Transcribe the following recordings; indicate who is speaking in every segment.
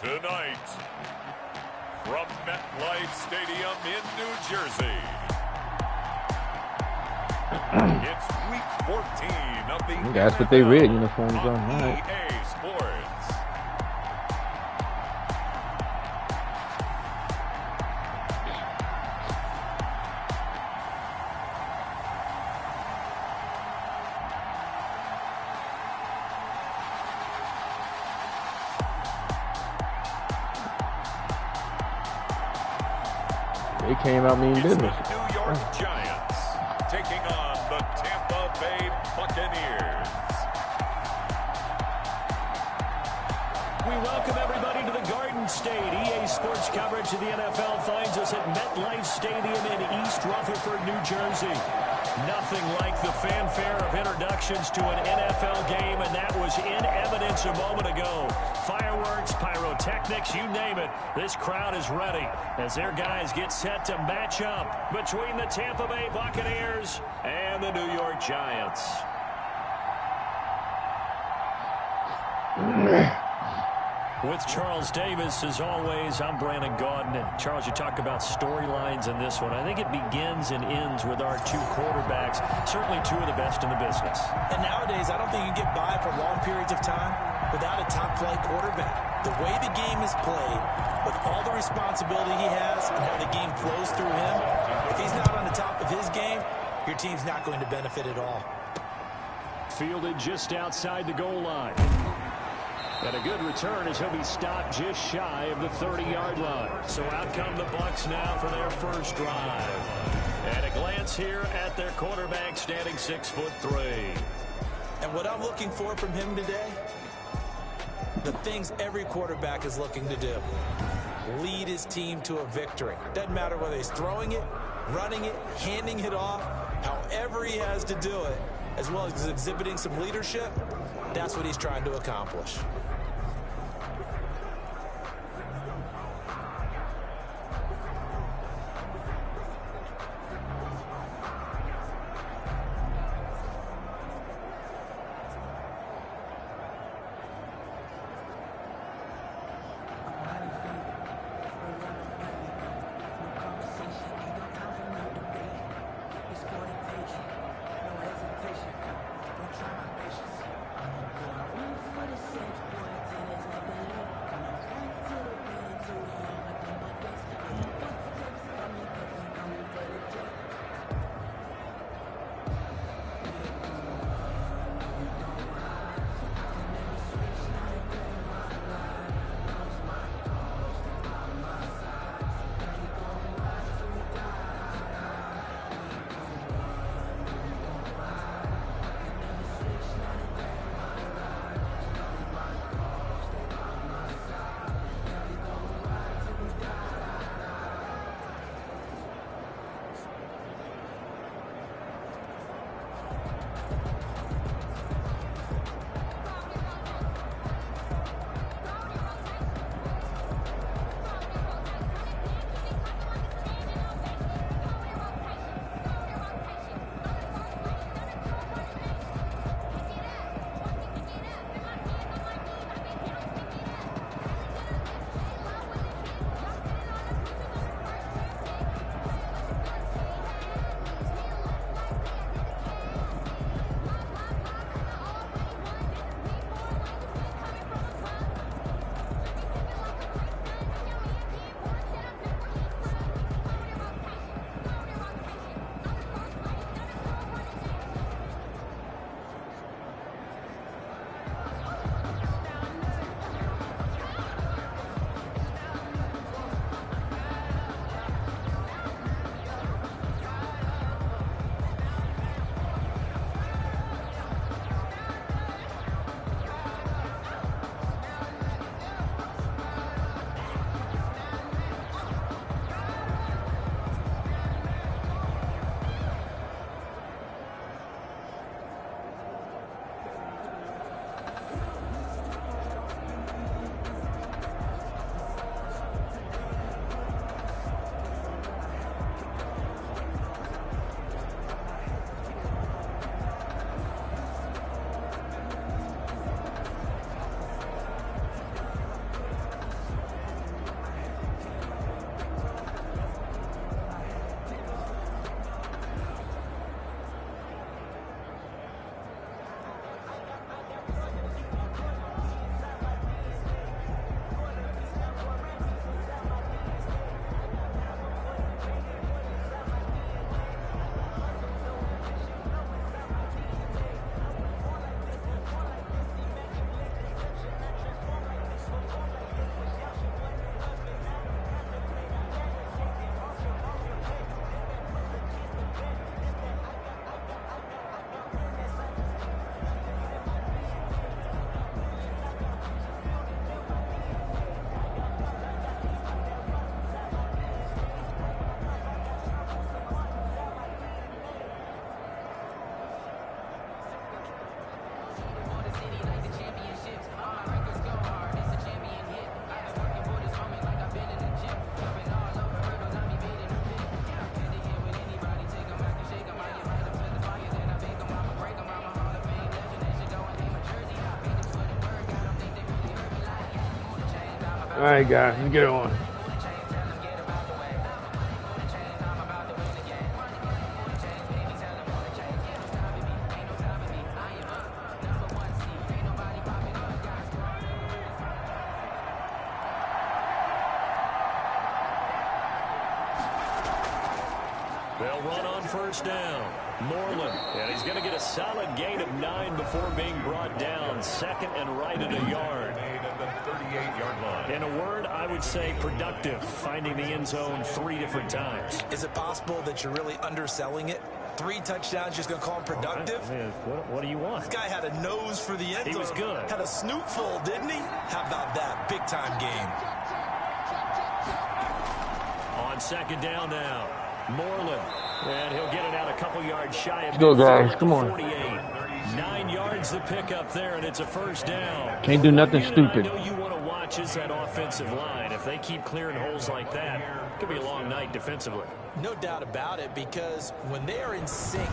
Speaker 1: Tonight, from MetLife Stadium in New Jersey, it's Week 14 of the
Speaker 2: That's what they red uniforms on. All right.
Speaker 1: EA Sports.
Speaker 2: They came out mean business.
Speaker 1: The New York Giants taking on the Tampa Bay Buccaneers.
Speaker 3: We welcome everybody to the Garden State. EA Sports coverage of the NFL finds us at MetLife Stadium in East Rutherford, New Jersey. Nothing like the fanfare of introductions to an NFL game, and that was in evidence a moment ago. Fireworks, pyrotechnics, you name it. This crowd is ready as their guys get set to match up between the Tampa Bay Buccaneers and the New York Giants. With Charles Davis, as always, I'm Brandon Gaudin. Charles, you talk about storylines in this one. I think it begins and ends with our two quarterbacks, certainly two of the best in the business.
Speaker 4: And nowadays, I don't think you can get by for long periods of time without a top-flight quarterback. The way the game is played, with all the responsibility he has and how the game flows through him, if he's not on the top of his game, your team's not going to benefit at all.
Speaker 3: Fielded just outside the goal line. And a good return as he'll be stopped just shy of the 30-yard line. So out come the Bucs now for their first drive. And a glance here at their quarterback standing 6'3".
Speaker 4: And what I'm looking for from him today, the things every quarterback is looking to do. Lead his team to a victory. Doesn't matter whether he's throwing it, running it, handing it off, however he has to do it, as well as exhibiting some leadership, that's what he's trying to accomplish.
Speaker 2: All right, guys, let's get on.
Speaker 3: They'll run on first down. Moreland, and he's going to get a solid gain of 9 before being brought down. Second and right at a yard. In a word, I would say productive, finding the end zone 3 different times.
Speaker 4: Is it possible that you're really underselling it? 3 touchdowns, just going to call him productive?
Speaker 3: I mean, what do you want?
Speaker 4: This guy had a nose for the end zone.
Speaker 3: He was good.
Speaker 4: Had a snoot full, didn't he? How about that? Big-time game.
Speaker 3: On second down now, Moreland. And he'll get it out a couple yards shy of
Speaker 2: Go, guys. Come on.
Speaker 3: 48. 9 yards to pick up there, and it's a first down.
Speaker 2: Can't do nothing stupid.
Speaker 3: I know you want to watch is that offensive line. If they keep clearing holes like that, it could be a long night defensively.
Speaker 4: No doubt about it, because when they are in sync,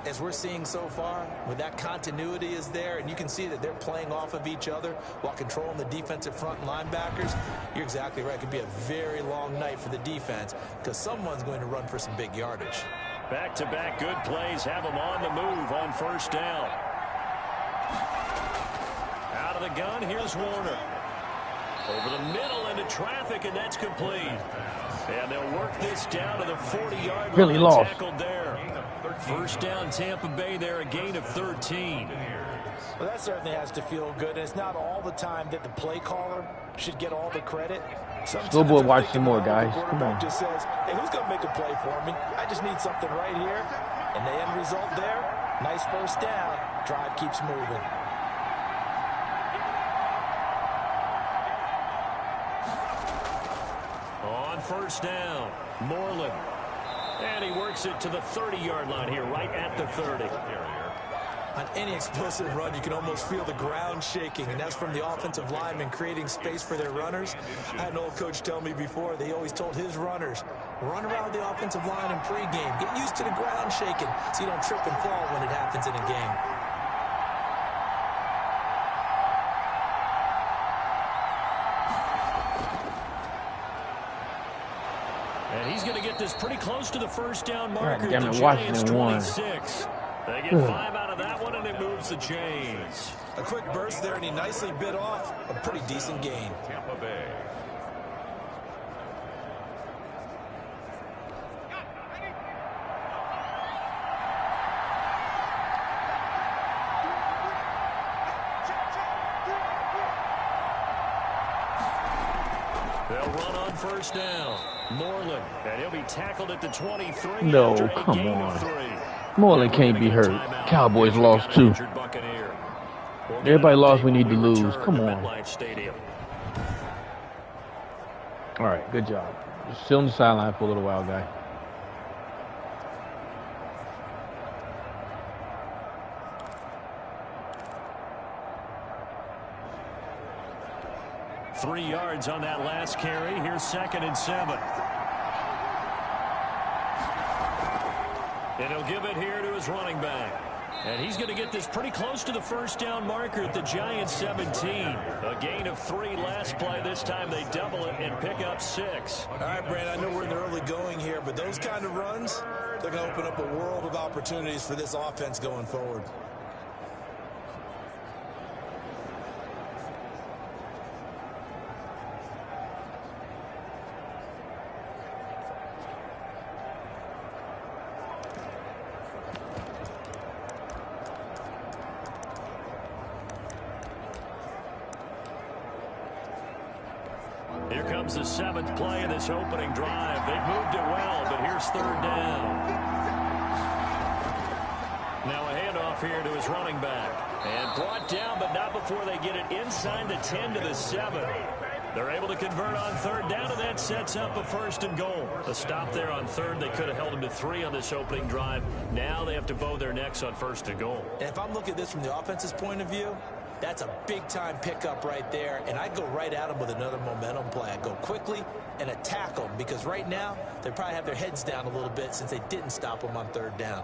Speaker 4: as we're seeing so far, when that continuity is there, and you can see that they're playing off of each other while controlling the defensive front linebackers, you're exactly right. It could be a very long night for the defense because someone's going to run for some big yardage.
Speaker 3: Back-to-back good plays have them on the move on first down. Out of the gun, here's Warner. Over the middle into traffic, and that's complete. And they'll work this down to the 40-yard line.
Speaker 2: Really lost.
Speaker 3: Tackled there. First down, Tampa Bay there, a gain of 13.
Speaker 5: Well, that certainly has to feel good. And it's not all the time that the play caller should get all the credit.
Speaker 2: Schoolboy, watch some more, guys. Come on.
Speaker 5: Just says, hey, who's going to make a play for me? I just need something right here. And the end result there, nice first down. Drive keeps moving.
Speaker 3: On first down, Moreland. And he works it to the 30-yard line here, right at the 30.
Speaker 4: On any explosive run, you can almost feel the ground shaking, and that's from the offensive linemen creating space for their runners. I had an old coach tell me before, they always told his runners, run around the offensive line in pregame. Get used to the ground shaking so you don't trip and fall when it happens in a game.
Speaker 3: And he's going to get this pretty close to the first down marker.
Speaker 2: God damn it,
Speaker 3: the
Speaker 2: Washington
Speaker 3: Giants
Speaker 2: won.
Speaker 3: 26. They get 5 out of that one, and it moves the chains.
Speaker 4: A quick burst there, and he nicely bit off a pretty decent gain.
Speaker 1: Tampa Bay.
Speaker 3: They'll run on first down. Moreland, and he'll be tackled at the 23.
Speaker 2: No,
Speaker 3: after a
Speaker 2: come
Speaker 3: gain
Speaker 2: on.
Speaker 3: of 3.
Speaker 2: Moreland can't be hurt. Cowboys lost too. Everybody lost, we need to lose. Come on. All right, good job. Just sit on the sideline for a little while, guy.
Speaker 3: Three yards on that last carry. Here's 2nd and 7. And he'll give it here to his running back. And he's going to get this pretty close to the first down marker at the Giants 17. A gain of 3 last play. This time they double it and pick up 6.
Speaker 4: All right, Brand, I know we're in the early going here, but those kind of runs, they're going to open up a world of opportunities for this offense going forward.
Speaker 3: Here comes the 7th play of this opening drive. They've moved it well, but here's 3rd down. Now a handoff here to his running back. And brought down, but not before they get it inside the 10 to the 7. They're able to convert on 3rd down, and that sets up a 1st and goal. A stop there on 3rd. They could have held him to 3 on this opening drive. Now they have to bow their necks on 1st and goal.
Speaker 4: And if I'm looking at this from the offense's point of view, that's a big-time pickup right there, and I'd go right at them with another momentum play. I'd go quickly and attack them, because right now they probably have their heads down a little bit since they didn't stop them on 3rd down.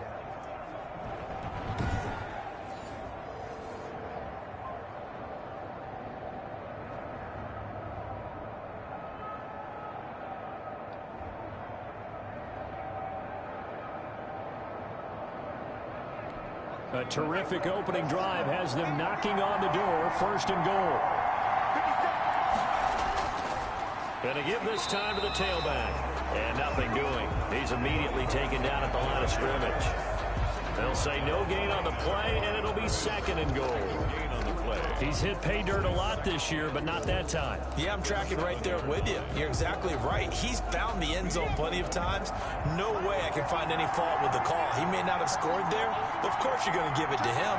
Speaker 3: A terrific opening drive has them knocking on the door, 1st and goal. Going to give this time to the tailback. And nothing doing. He's immediately taken down at the line of scrimmage. They'll say no gain on the play, and it'll be 2nd and goal.
Speaker 1: Gain on the play.
Speaker 3: He's hit pay dirt a lot this year, but not that time.
Speaker 5: Yeah, I'm tracking right there with you. You're exactly right. He's found the end zone plenty of times. No way I can find any fault with the call. He may not have scored there, but of course you're going to give it to him.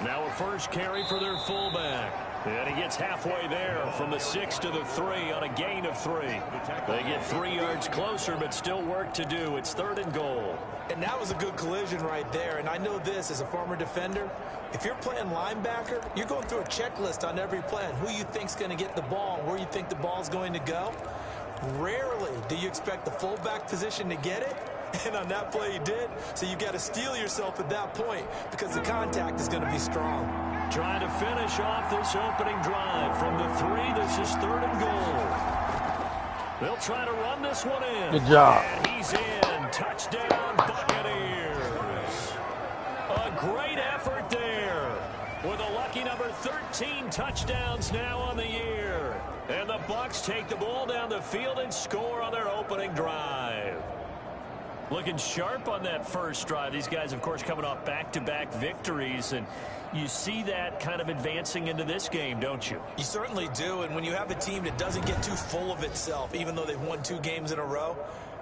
Speaker 3: Now a first carry for their fullback. And he gets halfway there from the 6 to the 3 on a gain of 3. They get 3 yards closer, but still work to do. It's 3rd and goal.
Speaker 5: And that was a good collision right there. And I know this as a former defender. If you're playing linebacker, you're going through a checklist on every play and who you think's going to get the ball and where you think the ball's going to go. Rarely do you expect the fullback position to get it. And on that play he did. So you got to steel yourself at that point because the contact is going to be strong.
Speaker 3: Trying to finish off this opening drive from the 3. This is 3rd and goal. They'll try to run this one in.
Speaker 2: Good job.
Speaker 3: And he's in. Touchdown, Buccaneers. A great effort there with a lucky number 13 touchdowns now on the year. And the Bucs take the ball down the field and score on their opening drive. Looking sharp on that first drive. These guys, of course, coming off back-to-back victories, and you see that kind of advancing into this game, don't you?
Speaker 5: You certainly do, and when you have a team that doesn't get too full of itself, even though they've won 2 games in a row,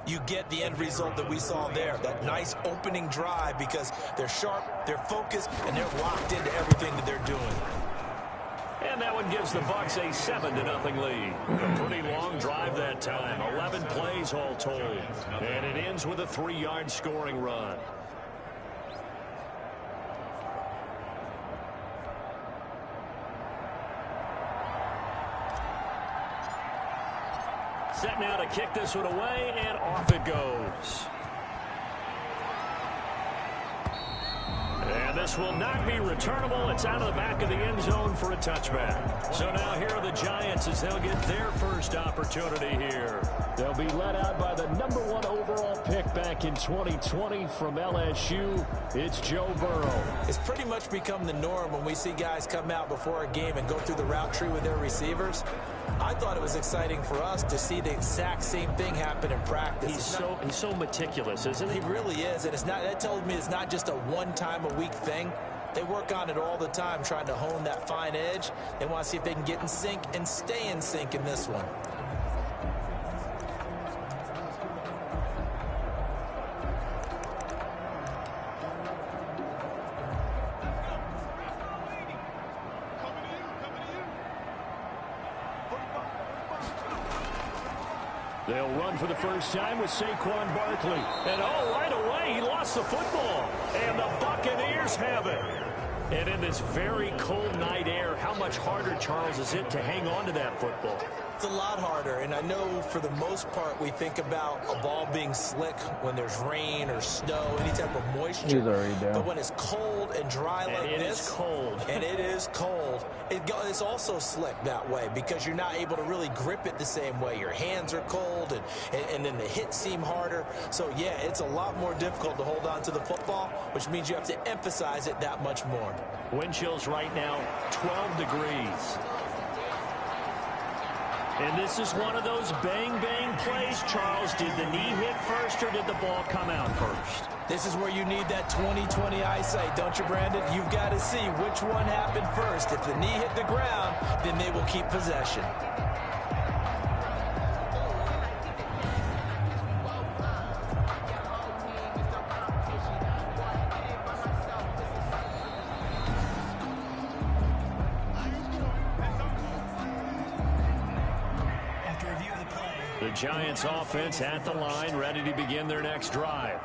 Speaker 5: you get the end result that we saw there, that nice opening drive because they're sharp, they're focused, and they're locked into everything that they're doing.
Speaker 3: And that one gives the Bucs a 7-0 lead. A pretty long drive that time. 11 plays all told. And it ends with a 3-yard scoring run. Set now to kick this one away, and off it goes. And this will not be returnable. It's out of the back of the end zone for a touchback. So now here are the Giants as they'll get their first opportunity here. They'll be led out by the #1 overall pick back in 2020 from LSU. It's Joe Burrow.
Speaker 5: It's pretty much become the norm when we see guys come out before a game and go through the route tree with their receivers. I thought it was exciting for us to see the exact same thing happen in practice.
Speaker 3: He's so meticulous, isn't he?
Speaker 5: He really is, and that tells me it's not just a one-time-a-week thing. They work on it all the time, trying to hone that fine edge. They want to see if they can get in sync and stay in sync in this one.
Speaker 3: They'll run for the first time with Saquon Barkley. And right away, he lost the football. And the Buccaneers have it. And in this very cold night air, how much harder, Charles, is it to hang on to that football?
Speaker 5: It's a lot harder, and I know for the most part we think about a ball being slick when there's rain or snow, any type of moisture.
Speaker 2: He's already down.
Speaker 5: But when it's cold and dry like this,
Speaker 3: and it is cold,
Speaker 5: it's also slick that way because you're not able to really grip it the same way. Your hands are cold, and then the hits seem harder. So, yeah, it's a lot more difficult to hold on to the football, which means you have to emphasize it that much more.
Speaker 3: Wind chills right now, 12 degrees. And this is one of those bang-bang plays, Charles. Did the knee hit first or did the ball come out first?
Speaker 5: This is where you need that 20/20 eyesight, don't you, Brandon? You've got to see which one happened first. If the knee hit the ground, then they will keep possession.
Speaker 3: The Giants offense at the line, ready to begin their next drive.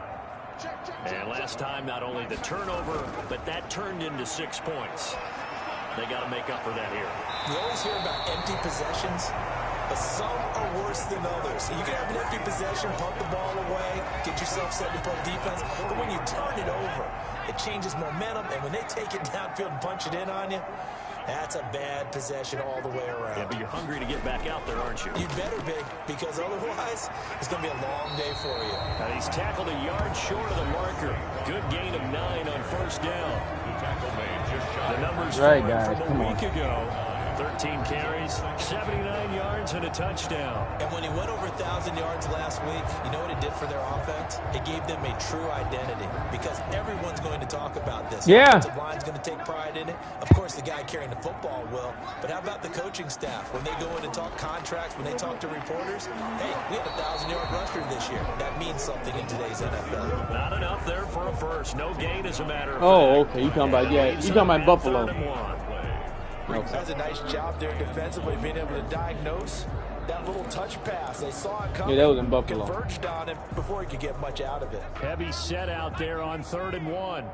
Speaker 3: And last time, not only the turnover, but that turned into 6 points. They got to make up for that here.
Speaker 5: You always hear about empty possessions, but some are worse than others. You can have an empty possession, punt the ball away, get yourself set to play defense, but when you turn it over, it changes momentum, and when they take it downfield and punch it in on you, That's a bad possession all the way around.
Speaker 3: Yeah, but you're hungry to get back out there, aren't you?
Speaker 5: You better be, because otherwise it's going to be a long day for you.
Speaker 3: And he's tackled a yard short of the marker. Good gain of 9 on first down. The numbers
Speaker 2: right,
Speaker 3: from
Speaker 2: guys,
Speaker 3: a week ago. 13 carries, 79 yards, and a touchdown.
Speaker 5: And when he went over 1,000 yards last week, you know what it did for their offense? It gave them a true identity, because everyone's going to talk about this.
Speaker 2: Yeah.
Speaker 5: The line's going to take pride in it. Of course, the guy carrying the football will. But how about the coaching staff? When they go in and talk contracts, when they talk to reporters, hey, we had a 1,000-yard rusher this year. That means something in today's NFL.
Speaker 3: Not enough there for a first. No gain, as a matter of fact.
Speaker 2: Oh, okay. You talking about, yeah, you talking about Buffalo.
Speaker 5: Okay. Does a nice job there defensively, being able to diagnose that little touch pass. They saw it coming.
Speaker 2: Yeah, that was in Buffalo.
Speaker 5: Converged on him before he could get much out of it.
Speaker 3: Heavy set out there on 3rd and 1.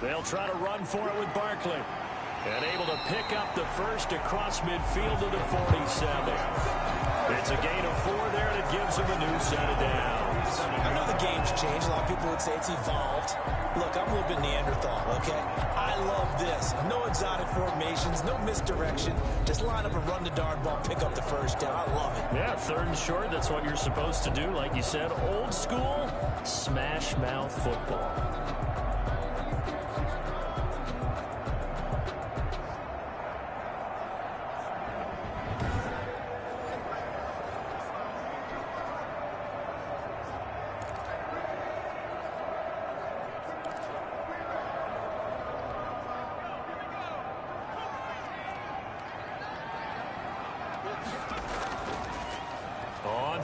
Speaker 3: They'll try to run for it with Barkley. And able to pick up the first across midfield to the 47. It's a gain of 4 there, and it gives him a new set of downs.
Speaker 5: I know the game's changed. A lot of people would say it's evolved. Look, I'm a little bit Neanderthal, okay? I love this. No exotic formations, no misdirection. Just line up and run the darn ball, pick up the first down. I love it.
Speaker 3: Yeah, 3rd and short, that's what you're supposed to do. Like you said, old school, smash mouth football.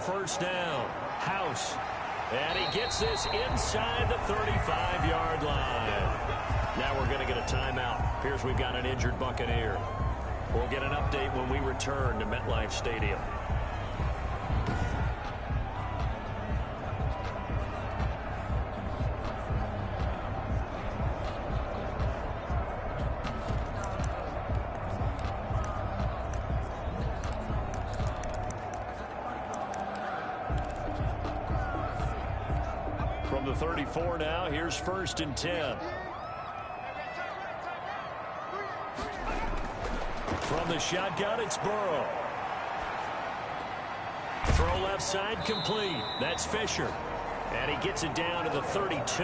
Speaker 3: First down, House, and he gets this inside the 35-yard line. Now we're going to get a timeout. Appears we've got an injured Buccaneer. We'll get an update when we return to MetLife Stadium. From the 34 now, here's 1st and 10. From the shotgun, it's Burrow. Throw left side, complete. That's Fisher. And he gets it down to the 32.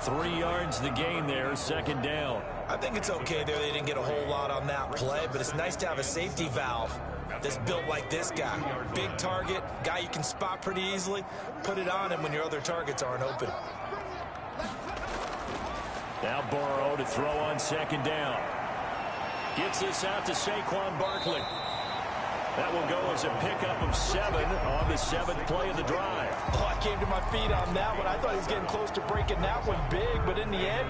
Speaker 3: 3 yards the gain there, 2nd down.
Speaker 5: I think it's okay there. They didn't get a whole lot on that play, but it's nice to have a safety valve that's built like this guy. Big target, guy you can spot pretty easily. Put it on him when your other targets aren't open.
Speaker 3: Now Burrow to throw on 2nd down. Gets this out to Saquon Barkley. That will go as a pickup of 7 on the 7th play of the drive.
Speaker 5: Oh, I came to my feet on that one. I thought he was getting close to breaking that one big, but in the end,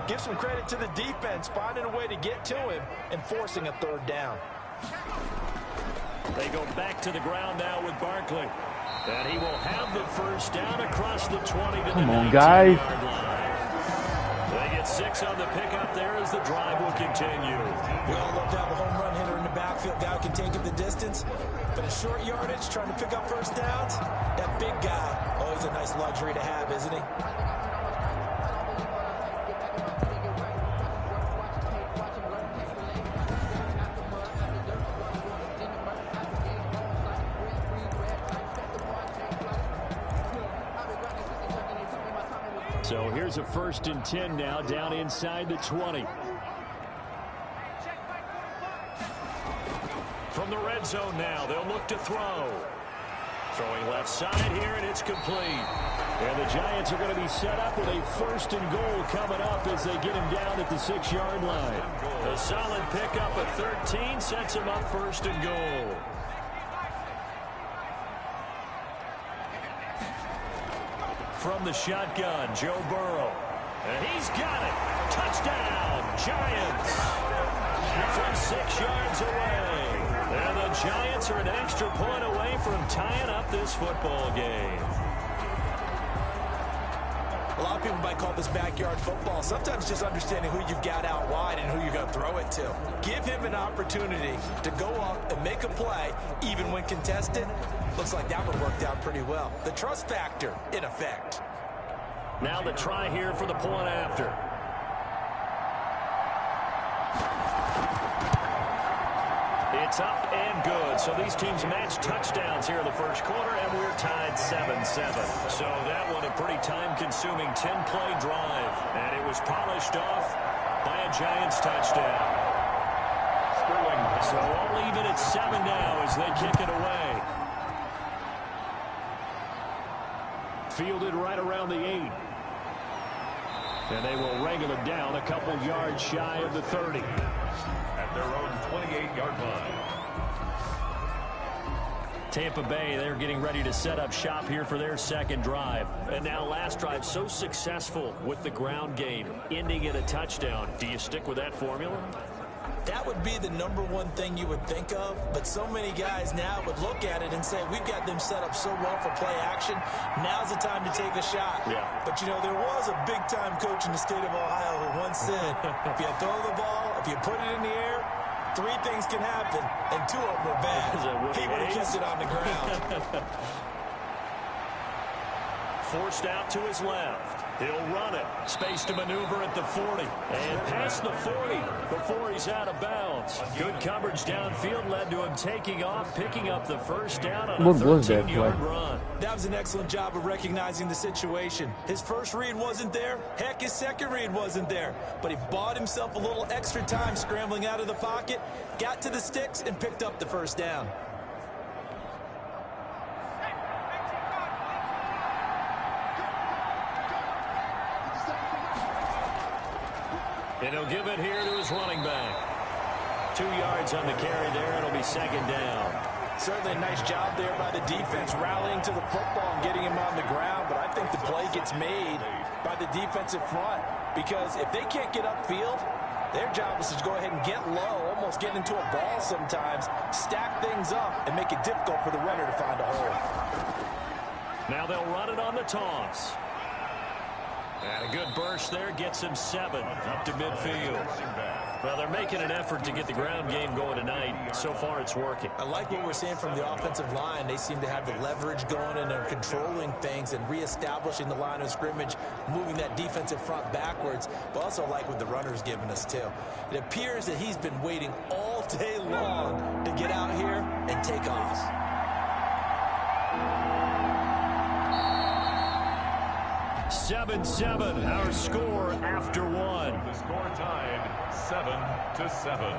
Speaker 5: give some credit to the defense, finding a way to get to him and forcing a 3rd down.
Speaker 3: They go back to the ground now with Barkley. And he will have the 1st down across the 20 to the 19-yard line. They get 6 on the pickup there as the drive will continue.
Speaker 5: We all love to have a home run hitter in the backfield, guy who can take it the distance. But a short yardage, trying to pick up 1st downs, that big guy, always a nice luxury to have, isn't he?
Speaker 3: So here's a 1st and 10 now, down inside the 20. From the red zone now, they'll look to throw. Throwing left side here, and it's complete. And the Giants are going to be set up with a 1st and goal coming up as they get him down at the 6-yard line. A solid pickup of 13 sets him up 1st and goal. From the shotgun, Joe Burrow. And he's got it. Touchdown, Giants. From 6 yards away. And the Giants are an extra point away from tying up this football game.
Speaker 5: A lot of people might call this backyard football. Sometimes just understanding who you've got out wide and who you're going to throw it to. Give him an opportunity to go up and make a play, even when contested. Looks like that one worked out pretty well. The trust factor, in effect.
Speaker 3: Now the try here for the point after. It's up and good. So these teams match touchdowns here in the first quarter, and we're tied 7-7. So that one a pretty time-consuming 10-play drive, and it was polished off by a Giants touchdown. So all even at 7 now as they kick it away. Fielded right around the 8. And they will wrangle him down a couple yards shy of the 30.
Speaker 1: At their own 28-yard line.
Speaker 3: Tampa Bay, they're getting ready to set up shop here for their second drive. And now last drive so successful with the ground game, ending in a touchdown. Do you stick with that formula?
Speaker 5: That would be the number one thing you would think of, but so many guys now would look at it and say, we've got them set up so well for play action. Now's the time to take a shot. Yeah. But, you know, there was a big-time coach in the state of Ohio who once said, if you throw the ball, if you put it in the air, 3 things can happen, and 2 of them are bad. He would have kept it on the ground.
Speaker 3: Forced out to his left. He'll run it. Space to maneuver at the 40. And past the 40 before he's out of bounds. Good coverage downfield led to him taking off, picking up the first down on a 13-yard run.
Speaker 5: That was an excellent job of recognizing the situation. His first read wasn't there. Heck, his second read wasn't there. But he bought himself a little extra time scrambling out of the pocket, got to the sticks, and picked up the first down.
Speaker 3: And he'll give it here to his running back. 2 yards on the carry there. It'll be second down.
Speaker 5: Certainly a nice job there by the defense rallying to the football and getting him on the ground. But I think the play gets made by the defensive front. Because if they can't get upfield, their job is to go ahead and get low, almost get into a ball sometimes, stack things up, and make it difficult for the runner to find a hole.
Speaker 3: Now they'll run it on the toss. And a good burst there gets him 7 up to midfield. Well, they're making an effort to get the ground game going tonight. So far, it's working.
Speaker 5: I like what we're seeing from the offensive line. They seem to have the leverage going, and they're controlling things and reestablishing the line of scrimmage, moving that defensive front backwards. But also like what the runner's giving us, too. It appears that he's been waiting all day long to get out here and take off.
Speaker 3: Seven, our score after 1.
Speaker 1: The score tied 7-7.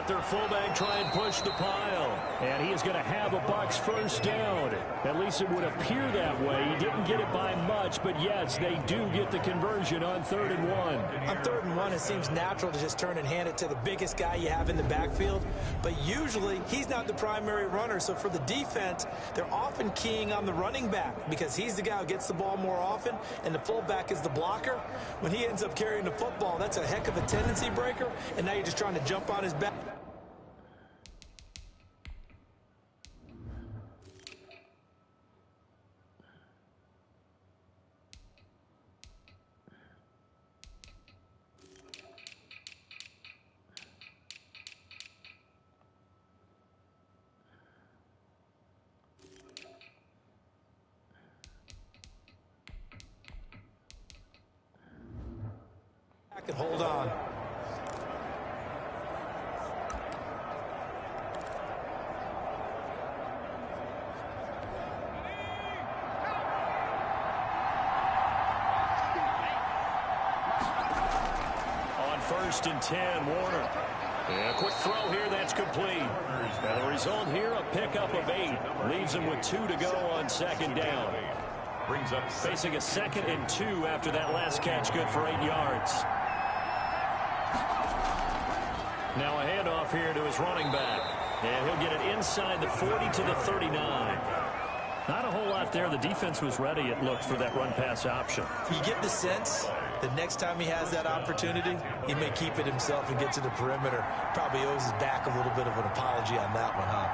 Speaker 3: Their fullback try and push the pile. And he is going to have a Bucs first down. At least it would appear that way. He didn't get it by much, but yes, they do get the conversion on 3rd and 1.
Speaker 5: On 3rd and 1, it seems natural to just turn and hand it to the biggest guy you have in the backfield. But usually, he's not the primary runner. So for the defense, they're often keying on the running back because he's the guy who gets the ball more often, and the fullback is the blocker. When he ends up carrying the football, that's a heck of a tendency breaker, and now you're just trying to jump on his back. And hold on.
Speaker 3: On 1st and 10, Warner. And a quick throw here, that's complete. And the result here, a pickup of 8. Leaves him with 2 to go on 2nd down.
Speaker 1: Brings up
Speaker 3: facing a 2nd and 2 after that last catch, good for 8 yards. Now a handoff here to his running back. And he'll get it inside the 40 to the 39. Not a whole lot there. The defense was ready, it looked, for that run-pass option.
Speaker 5: You get the sense The next time he has that opportunity, he may keep it himself and get to the perimeter. Probably owes his back a little bit of an apology on that one, huh?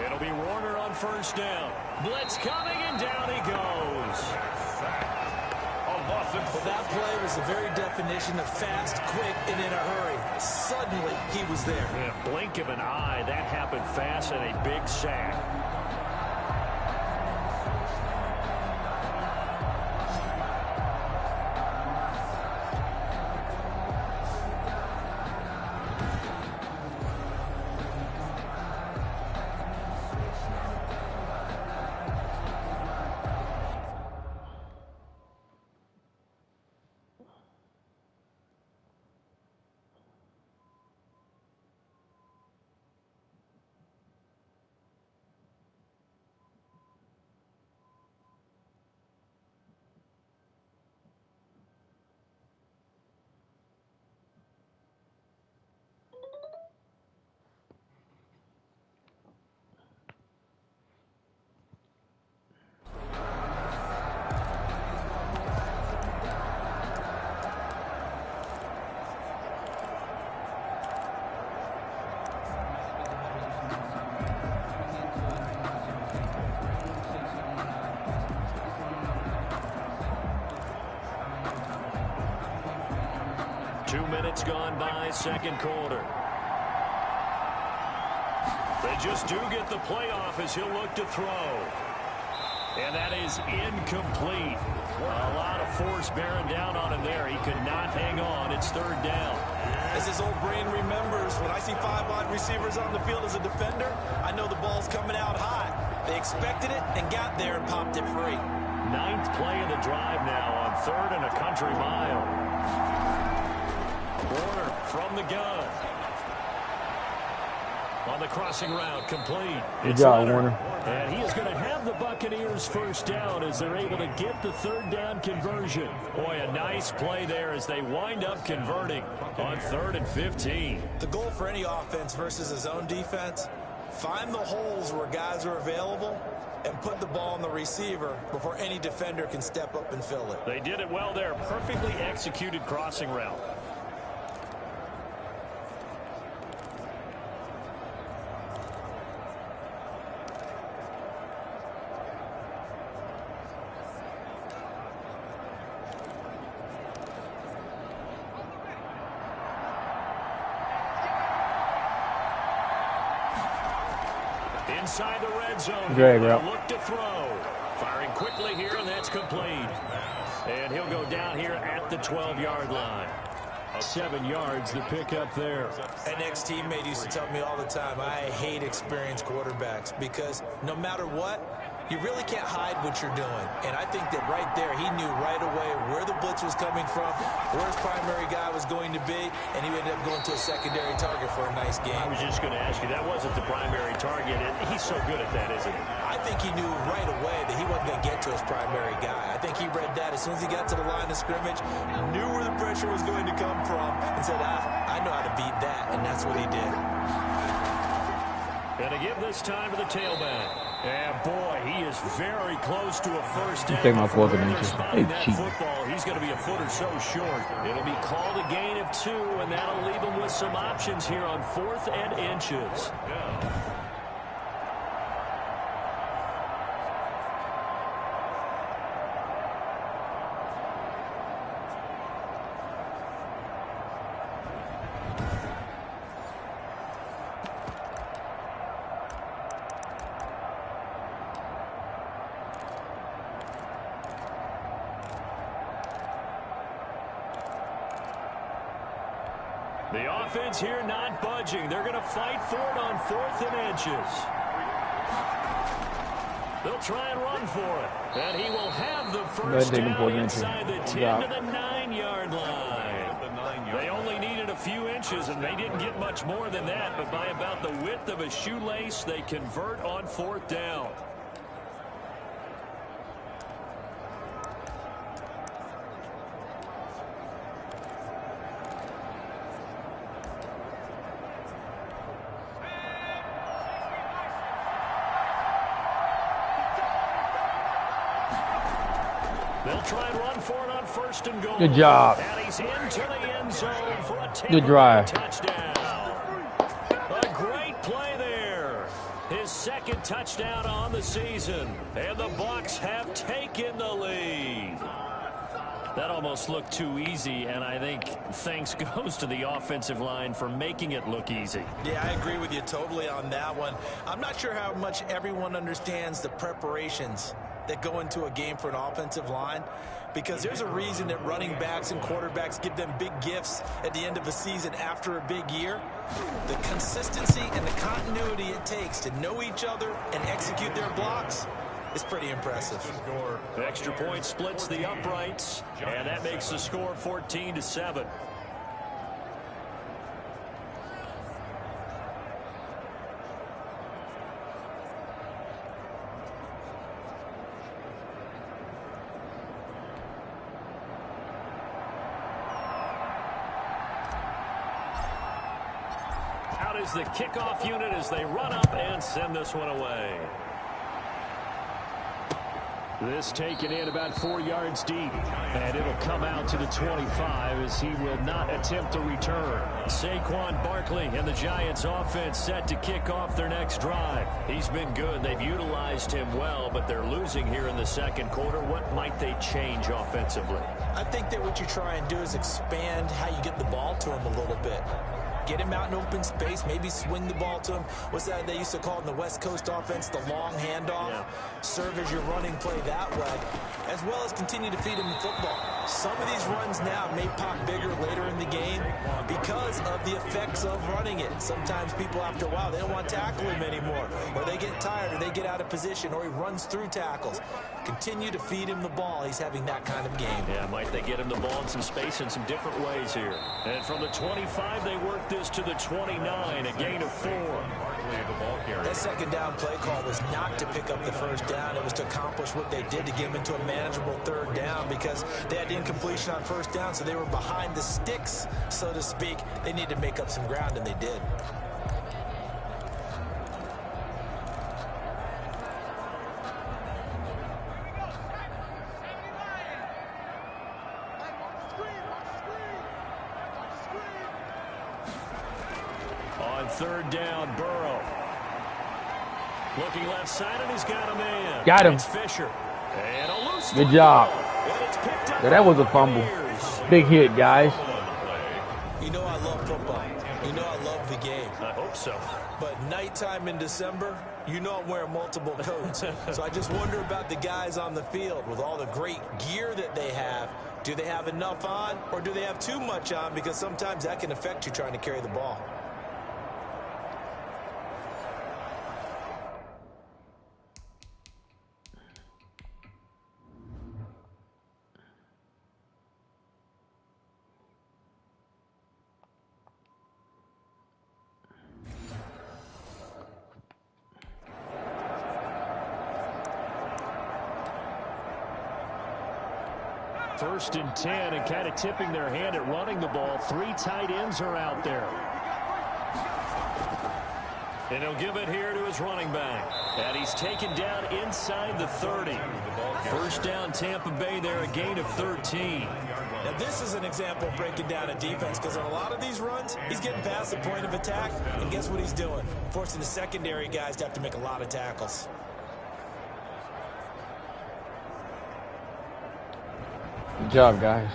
Speaker 3: It'll be Warner on first down. Blitz coming, and down he goes.
Speaker 5: Well, that play was the very definition of fast, quick, and in a hurry. Suddenly, he was there.
Speaker 3: In a blink of an eye, that happened fast and a big sack. Gone by, second quarter. They just do get the playoff as he'll look to throw. And that is incomplete. A lot of force bearing down on him there. He could not hang on. It's third down.
Speaker 5: As his old brain remembers, when I see 5 wide receivers on the field as a defender, I know the ball's coming out hot. They expected it and got there and popped it free.
Speaker 3: 9th play of the drive now on 3rd and a country mile. Warner from the gun. On the crossing route, complete.
Speaker 2: Good job, Warner.
Speaker 3: And he is going to have the Buccaneers first down as they're able to get the third down conversion. Boy, a nice play there as they wind up converting on 3rd and 15.
Speaker 5: The goal for any offense versus his own defense, find the holes where guys are available and put the ball on the receiver before any defender can step up and fill it.
Speaker 3: They did it well there. Perfectly executed crossing route. Inside the red zone.
Speaker 2: Drag route.
Speaker 3: Look to throw. Firing quickly here, and that's complete. And he'll go down here at the 12-yard line. 7 yards to pick up there.
Speaker 5: An ex-teammate used to tell me all the time, I hate experienced quarterbacks because no matter what, you really can't hide what you're doing. And I think that right there, he knew right away where the blitz was coming from, where his primary guy was going to be, and he ended up going to a secondary target for a nice game.
Speaker 3: I was just going to ask you, that wasn't the primary target. He's so good at that, isn't he?
Speaker 5: I think he knew right away that he wasn't going to get to his primary guy. I think he read that as soon as he got to the line of scrimmage, knew where the pressure was going to come from, and said, I know how to beat that, and that's what he did.
Speaker 3: Going to give this time to the tailback. And boy, he is very close to a first down.
Speaker 2: Take my 4th and inches.
Speaker 3: That football, he's going to be a foot or so short. It'll be called a gain of 2, and that'll leave him with some options here on 4th and inches. The offense here not budging. They're going to fight for it on 4th and inches. They'll try and run for it. And he will have the first down inside the 10 to the 9-yard line. They only needed a few inches, and they didn't get much more than that. But by about the width of a shoelace, they convert on 4th down. They'll try and run for it on 1st and goal.
Speaker 2: Good job.
Speaker 3: And he's into the end zone for a
Speaker 2: Good drive.
Speaker 3: touchdown. A great play there. His 2nd touchdown on the season. And the Bucs have taken the lead. That almost looked too easy, and I think thanks goes to the offensive line for making it look easy.
Speaker 5: Yeah, I agree with you totally on that one. I'm not sure how much everyone understands the preparations that go into a game for an offensive line, because there's a reason that running backs and quarterbacks give them big gifts at the end of a season after a big year. The consistency and the continuity it takes to know each other and execute their blocks is pretty impressive.
Speaker 3: The extra point splits the uprights, and that makes the score 14-7. Out is the kickoff unit as they run up and send this one away. This taken in about 4 yards deep, and it'll come out to the 25 as he will not attempt to return. Saquon Barkley and the Giants offense set to kick off their next drive. He's been good. They've utilized him well, but they're losing here in the 2nd quarter. What might they change offensively?
Speaker 5: I think that what you try and do is expand how you get the ball to him a little bit. Get him out in open space, maybe swing the ball to him. What's that they used to call in the West Coast offense, the long handoff? Yeah. Serve as your running play that way, as well as continue to feed him the football. Some of these runs now may pop bigger later in the game because of the effects of running it. Sometimes people, after a while, they don't want to tackle him anymore, or they get tired, or they get out of position, or he runs through tackles. Continue to feed him the ball. He's having that kind of game.
Speaker 3: Yeah, might they get him the ball in some space in some different ways here. And from the 25, they work this to the 29, a gain of 4.
Speaker 5: That 2nd down play call was not to pick up the 1st down. It was to accomplish what they did to get him into a manageable 3rd down, because they had incompletion on 1st down, so they were behind the sticks, so to speak. They needed to make up some ground, and they did.
Speaker 3: On 3rd down, Burrow. Looking left side, and he's got a man.
Speaker 2: Got him.
Speaker 3: It's Fisher. And a loose
Speaker 2: Good job. Yeah, that was a fumble. Big hit, guys.
Speaker 5: You know I love football. You know I love the game.
Speaker 3: I hope so.
Speaker 5: But nighttime in December, you know I'm wearing multiple coats. So I just wonder about the guys on the field with all the great gear that they have. Do they have enough on, or do they have too much on? Because sometimes that can affect you trying to carry the ball.
Speaker 3: First and 10, and kind of tipping their hand at running the ball. 3 tight ends are out there. And he'll give it here to his running back. And he's taken down inside the 30. First down, Tampa Bay there, a gain of 13.
Speaker 5: Now, this is an example of breaking down a defense, because on a lot of these runs, he's getting past the point of attack, and guess what he's doing? Forcing the secondary guys to have to make a lot of tackles.
Speaker 2: Good job, guys.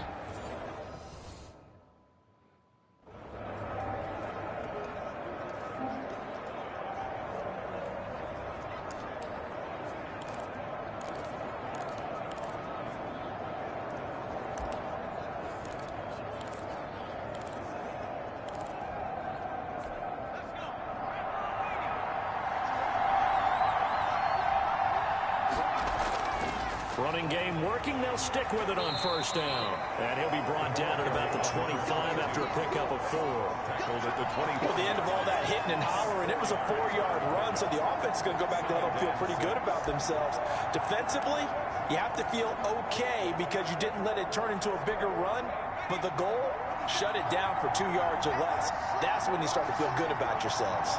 Speaker 3: Running game working. They'll stick with it on first down. And he'll be brought down at about the 25 after a pickup of 4.
Speaker 5: At the end of all that hitting and hollering, it was a 4-yard run, so the offense is going to go back to let them feel pretty good about themselves. Defensively, you have to feel okay because you didn't let it turn into a bigger run, but the goal, shut it down for 2 yards or less. That's when you start to feel good about yourselves.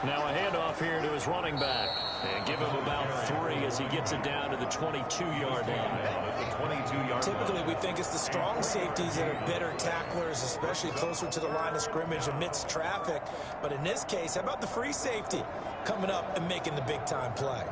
Speaker 3: Now a handoff here to his running back. And give him about 3 as he gets it down to the 22-yard line.
Speaker 5: Typically, we think it's the strong safeties that are better tacklers, especially closer to the line of scrimmage amidst traffic. But in this case, how about the free safety coming up and making the big-time play?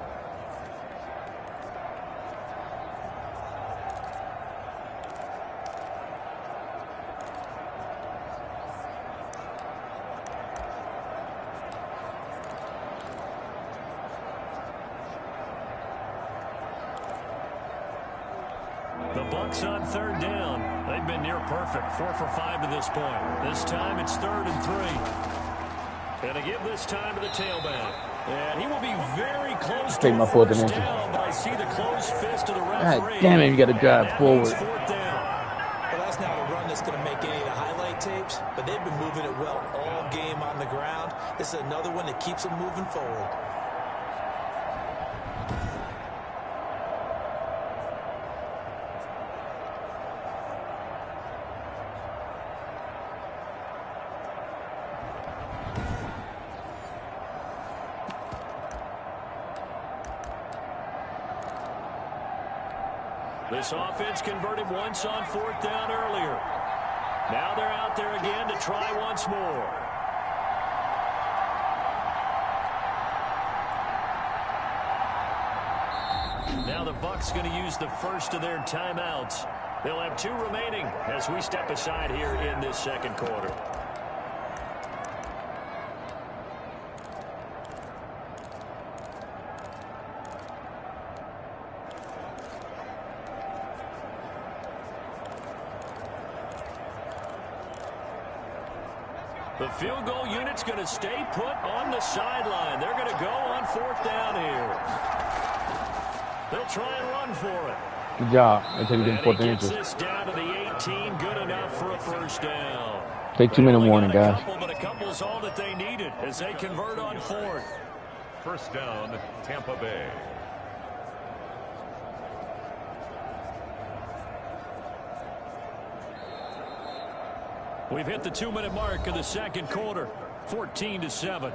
Speaker 3: The Bucs on 3rd down. They've been near perfect. 4 for 5 to this point. This time it's 3rd and 3. And to give this time to the tailback. And he will be very close to
Speaker 2: my 4th and
Speaker 3: down, but I see the closed fist of the referee.
Speaker 2: God damn it, you got to drive forward.
Speaker 3: 4th down.
Speaker 5: Well, that's not a run that's going to make any of the highlight tapes, but they've been moving it well all game on the ground. This is another one that keeps them moving forward.
Speaker 3: This offense converted once on 4th down earlier. Now they're out there again to try once more. Now the Bucs going to use the first of their timeouts. They'll have 2 remaining as we step aside here in this 2nd quarter. The field goal unit's going to stay put on the sideline. They're going to go on 4th down here. They'll try and run for it.
Speaker 2: Good job. Until you get 4th and
Speaker 3: inches. This down to the 18. Good enough for a 1st down.
Speaker 2: Take 2-minute warning, guys.
Speaker 3: But a couple's all that they needed as they convert on 4th.
Speaker 1: 1st down, Tampa Bay.
Speaker 3: We've hit the 2-minute mark of the 2nd quarter. 14-7.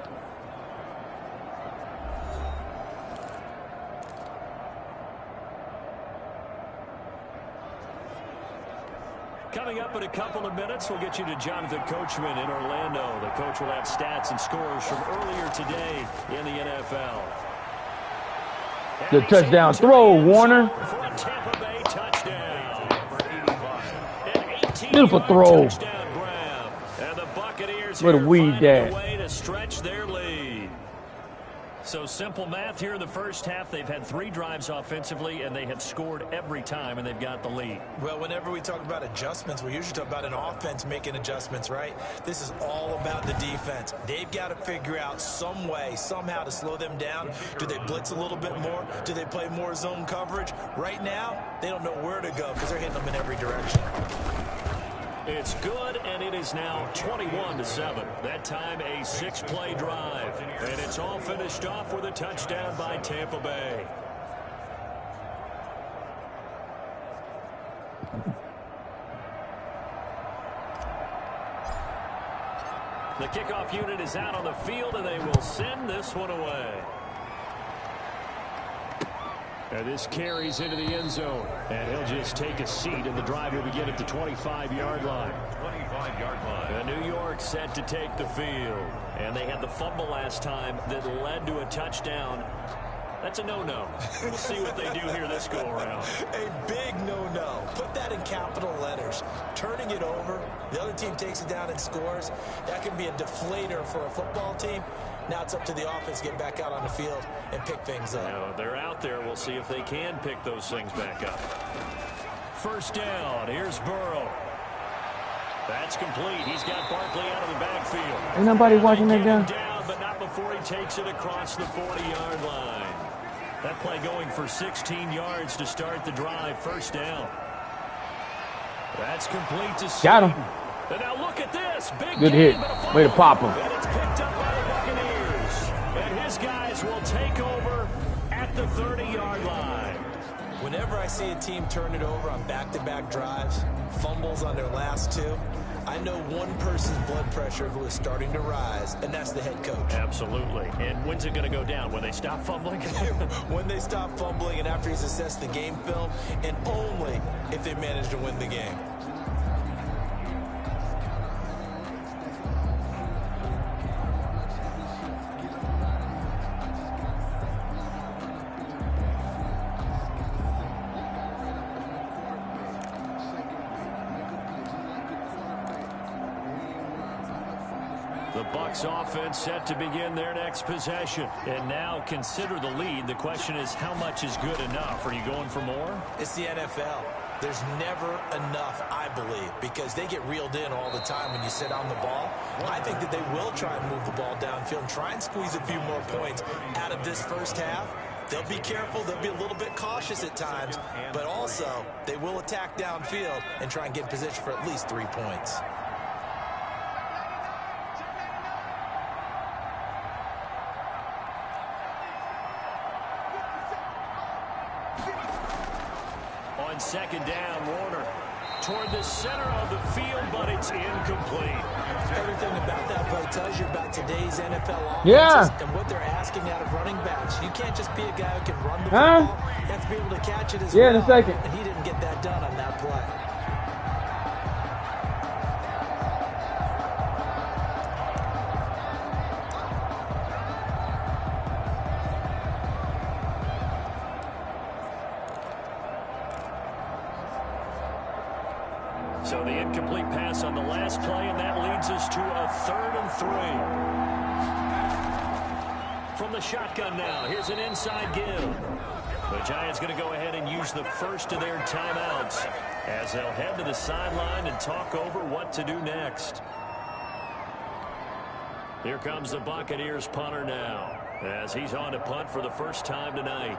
Speaker 3: Coming up in a couple of minutes, we'll get you to Jonathan Coachman in Orlando. The coach will have stats and scores from earlier today in the NFL.
Speaker 2: Good touchdown throw, Warner.
Speaker 3: For a Tampa Bay touchdown.
Speaker 2: Beautiful throw.
Speaker 3: Touchdown grab. And the Buccaneers
Speaker 2: What a
Speaker 3: here
Speaker 2: weed
Speaker 3: finding
Speaker 2: that.
Speaker 3: a way to stretch their lead. So simple math here in the first half. They've had 3 drives offensively, and they have scored every time, and they've got the lead.
Speaker 5: Well, whenever we talk about adjustments, we usually talk about an offense making adjustments, right? This is all about the defense. They've got to figure out some way, somehow to slow them down. Do they blitz a little bit more? Do they play more zone coverage? Right now, they don't know where to go because they're hitting them in every direction.
Speaker 3: It's good, and it is now 21-7. That time a 6-play drive. And it's all finished off with a touchdown by Tampa Bay. The kickoff unit is out on the field, and they will send this one away. And this carries into the end zone. And he'll just take a seat, and the drive will begin at the 25-yard line.
Speaker 1: 25-yard line.
Speaker 3: And New York set to take the field. And they had the fumble last time that led to a touchdown. That's a no-no. We'll see what they do here this go-around.
Speaker 5: A big no-no. Put that in capital letters. Turning it over, the other team takes it down and scores. That can be a deflator for a football team. Now it's up to the offense to get back out on the field and pick things up.
Speaker 3: Now, they're out there. We'll see if they can pick those things back up. 1st down. Here's Burrow. That's complete. He's got Barkley out of the backfield.
Speaker 2: Ain't nobody watching that guy.
Speaker 3: Down, but not before he takes it across the 40-yard line. That play going for 16 yards to start the drive. 1st down. That's complete to Slayton.
Speaker 2: Got him.
Speaker 3: And now look at this. Big
Speaker 2: Good
Speaker 3: game,
Speaker 2: hit.
Speaker 3: but a
Speaker 2: Way to
Speaker 3: fumble.
Speaker 2: pop him.
Speaker 3: And it's picked up by the Buccaneers. And his guys will take over at the 30-yard line.
Speaker 5: Whenever I see a team turn it over on back-to-back drives, fumbles on their last 2, I know one person's blood pressure who is starting to rise, and that's the head coach.
Speaker 3: Absolutely. And when's it going to go down? When they stop fumbling?
Speaker 5: When they stop fumbling and after he's assessed the game film, and only if they manage to win the game.
Speaker 3: The Bucs offense set to begin their next possession. And now consider the lead. The question is, how much is good enough? Are you going for more?
Speaker 5: It's the NFL. There's never enough, I believe, because they get reeled in all the time when you sit on the ball. I think that they will try and move the ball downfield and try and squeeze a few more points out of this first half. They'll be careful. They'll be a little bit cautious at times, but also they will attack downfield and try and get in position for at least 3 points.
Speaker 3: On second down, Warner toward the center of the field, but it's incomplete.
Speaker 5: Everything about that play tells you about today's NFL
Speaker 2: Yeah.
Speaker 5: offenses and what they're asking out of running backs. You can't just be a guy who can run the football. You have to be able to catch it as well.
Speaker 2: In a second.
Speaker 5: And he didn't get that done on that play.
Speaker 3: So the incomplete pass on the last play, and that leads us to a 3rd and 3. From the shotgun now, here's an inside give. The Giants going to go ahead and use the first of their timeouts as they'll head to the sideline and talk over what to do next. Here comes the Buccaneers punter now as he's on to punt for the first time tonight.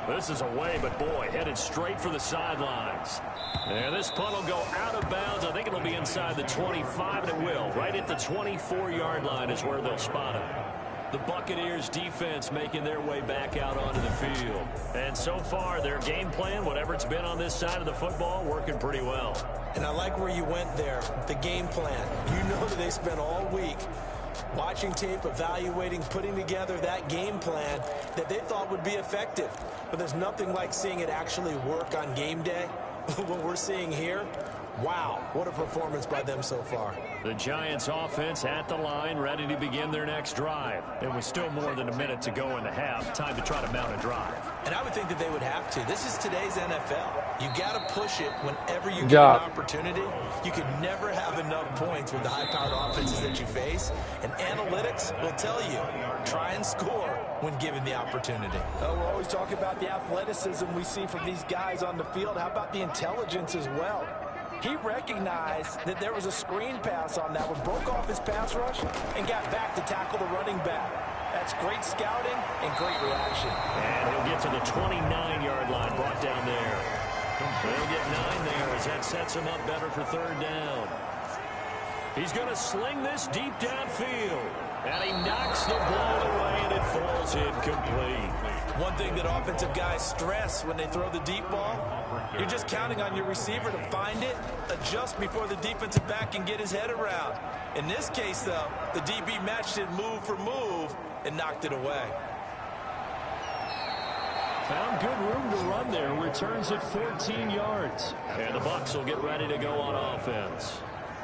Speaker 3: This is away, but boy, headed straight for the sidelines. And this punt will go out of bounds. I think it'll be inside the 25, and it will. Right at the 24-yard line is where they'll spot it. The Buccaneers defense making their way back out onto the field. And so far, their game plan, whatever it's been on this side of the football, working pretty well.
Speaker 5: And I like where you went there, the game plan. You know that they spent all week watching tape, evaluating, putting together that game plan that they thought would be effective. But there's nothing like seeing it actually work on game day. What we're seeing here, wow, what a performance by them so far.
Speaker 3: The Giants offense at the line, ready to begin their next drive. And with still more than a minute to go in the half, time to try to mount a drive.
Speaker 5: And I would think that they would have to. This is today's NFL. You got to push it whenever you get
Speaker 2: Job.
Speaker 5: an opportunity. You could never have enough points with the high-powered offenses that you face. And analytics will tell you, try and score when given the opportunity.
Speaker 6: We're always talking about the athleticism we see from these guys on the field. How about the intelligence as well? He recognized that there was a screen pass on that one, broke off his pass rush, and got back to tackle the running back. That's great scouting and great reaction.
Speaker 3: And he'll get to the 29-yard line, brought down there. They'll get 9 there as that sets him up better for 3rd down. He's going to sling this deep downfield. And he knocks the ball away, and it falls incomplete.
Speaker 5: One thing that offensive guys stress when they throw the deep ball, you're just counting on your receiver to find it, adjust before the defensive back can get his head around. In this case, though, the DB matched it move for move and knocked it away.
Speaker 3: Found good room to run there. Returns at 14 yards. And the Bucs will get ready to go on offense.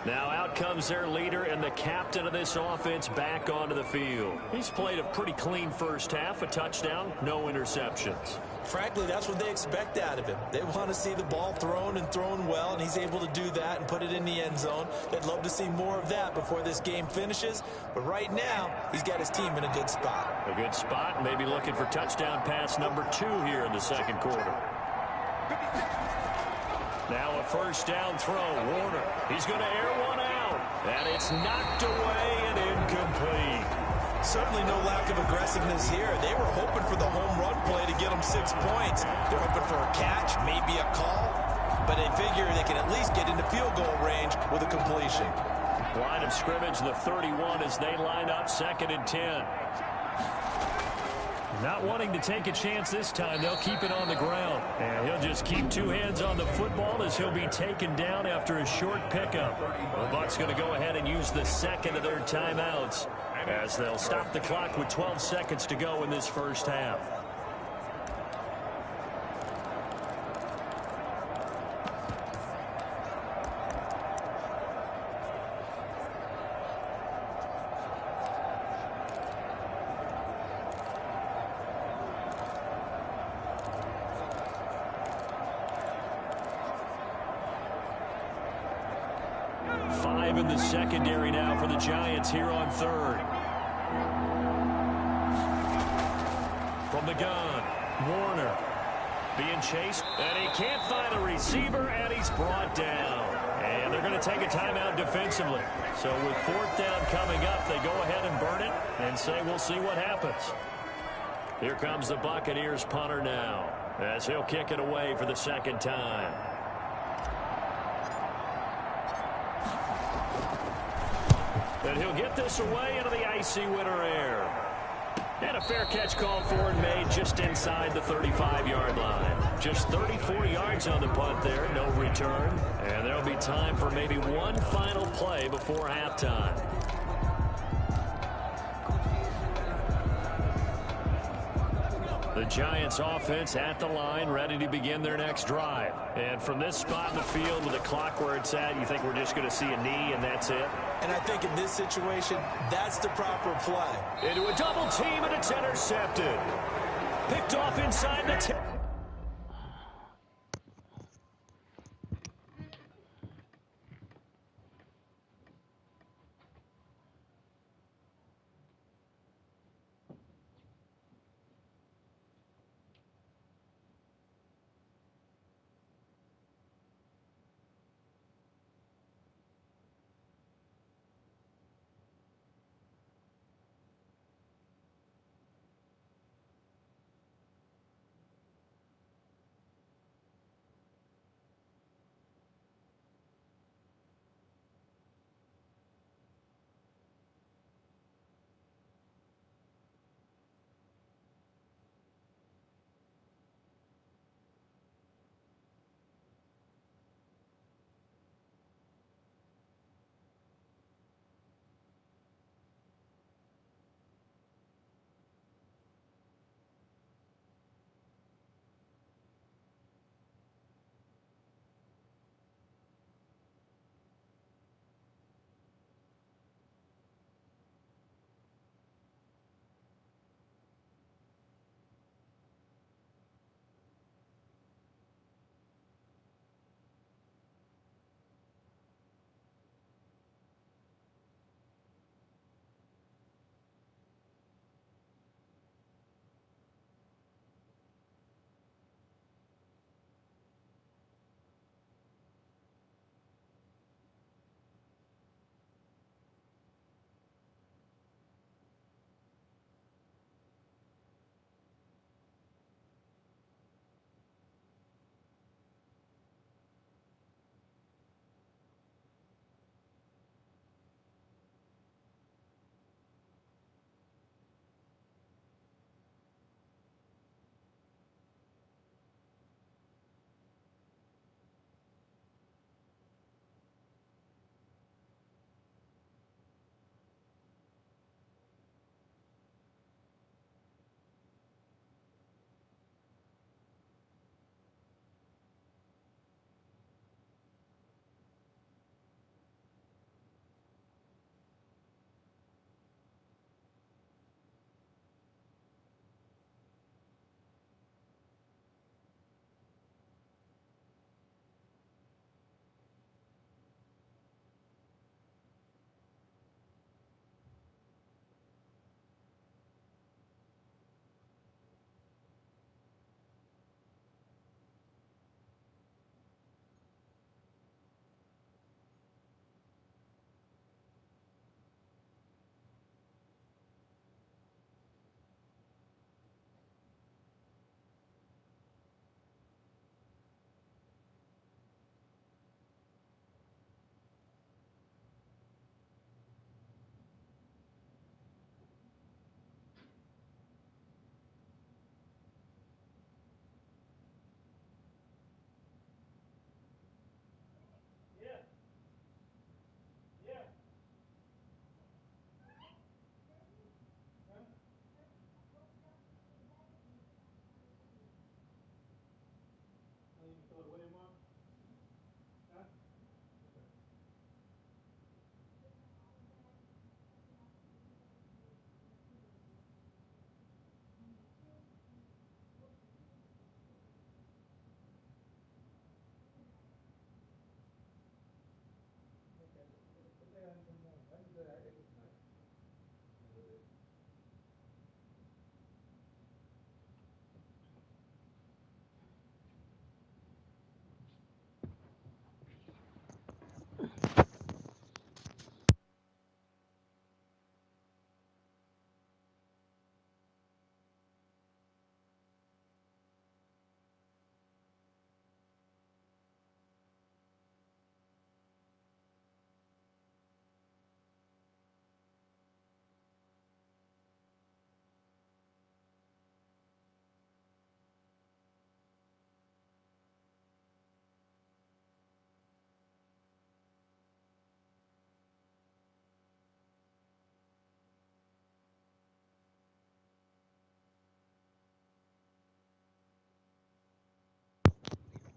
Speaker 3: Now out comes their leader and the captain of this offense back onto the field. He's played a pretty clean first half, a touchdown, no interceptions.
Speaker 5: Frankly, that's what they expect out of him. They want to see the ball thrown and thrown well, and he's able to do that and put it in the end zone. They'd love to see more of that before this game finishes. But right now, he's got his team in a good spot.
Speaker 3: A good spot, maybe looking for touchdown pass number 2 here in the second quarter. Now a first down throw. Warner, he's going to air one out. And it's knocked away and incomplete.
Speaker 5: Certainly no lack of aggressiveness here. They were hoping for the home run play to get them 6 points. They're hoping for a catch, maybe a call. But they figure they can at least get into field goal range with a completion.
Speaker 3: Line of scrimmage, the 31 as they line up 2nd and 10. Not wanting to take a chance this time, they'll keep it on the ground. And he'll just keep two hands on the football as he'll be taken down after a short pickup. The Bucs going to go ahead and use the second of their timeouts as they'll stop the clock with 12 seconds to go in this first half. Five in the secondary now for the Giants here on third. From the gun, Warner being chased, and he can't find a receiver, and he's brought down. And they're going to take a timeout defensively. So with fourth down coming up, they go ahead and burn it and say we'll see what happens. Here comes the Buccaneers punter now as he'll kick it away for the second time. And he'll get this away into the icy winter air. And a fair catch called for and made just inside the 35-yard line. Just 34 yards on the punt there, no return. And there'll be time for maybe one final play before halftime. The Giants offense at the line, ready to begin their next drive. And from this spot in the field with the clock where it's at, you think we're just going to see a knee and that's it?
Speaker 5: And I think in this situation, that's the proper play.
Speaker 3: Into a double team and it's intercepted. Picked off inside the 10.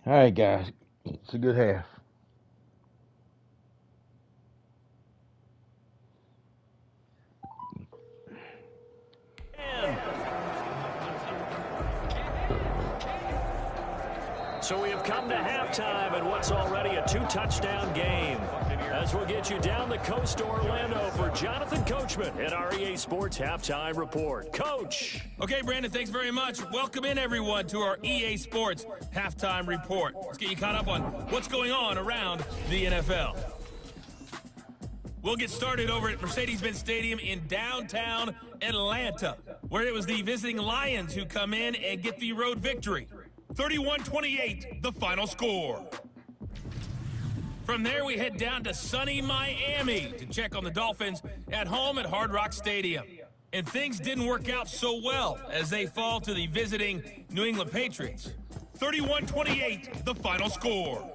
Speaker 2: All right, guys. It's a good half.
Speaker 3: So we have come to halftime and what's already a 2-touchdown game. As we'll get you down the coast to Orlando for Jonathan Coachman at our EA Sports Halftime Report. Coach.
Speaker 7: Okay, Brandon, thanks very much. Welcome in, everyone, to our EA Sports Halftime Report. Let's get you caught up on what's going on around the NFL. We'll get started over at Mercedes-Benz Stadium in downtown Atlanta, where it was the visiting Lions who come in and get the road victory. 31-28, the final score. From there, we head down to sunny Miami to check on the Dolphins at home at Hard Rock Stadium. And things didn't work out so well as they fall to the visiting New England Patriots. 31-28, the final score.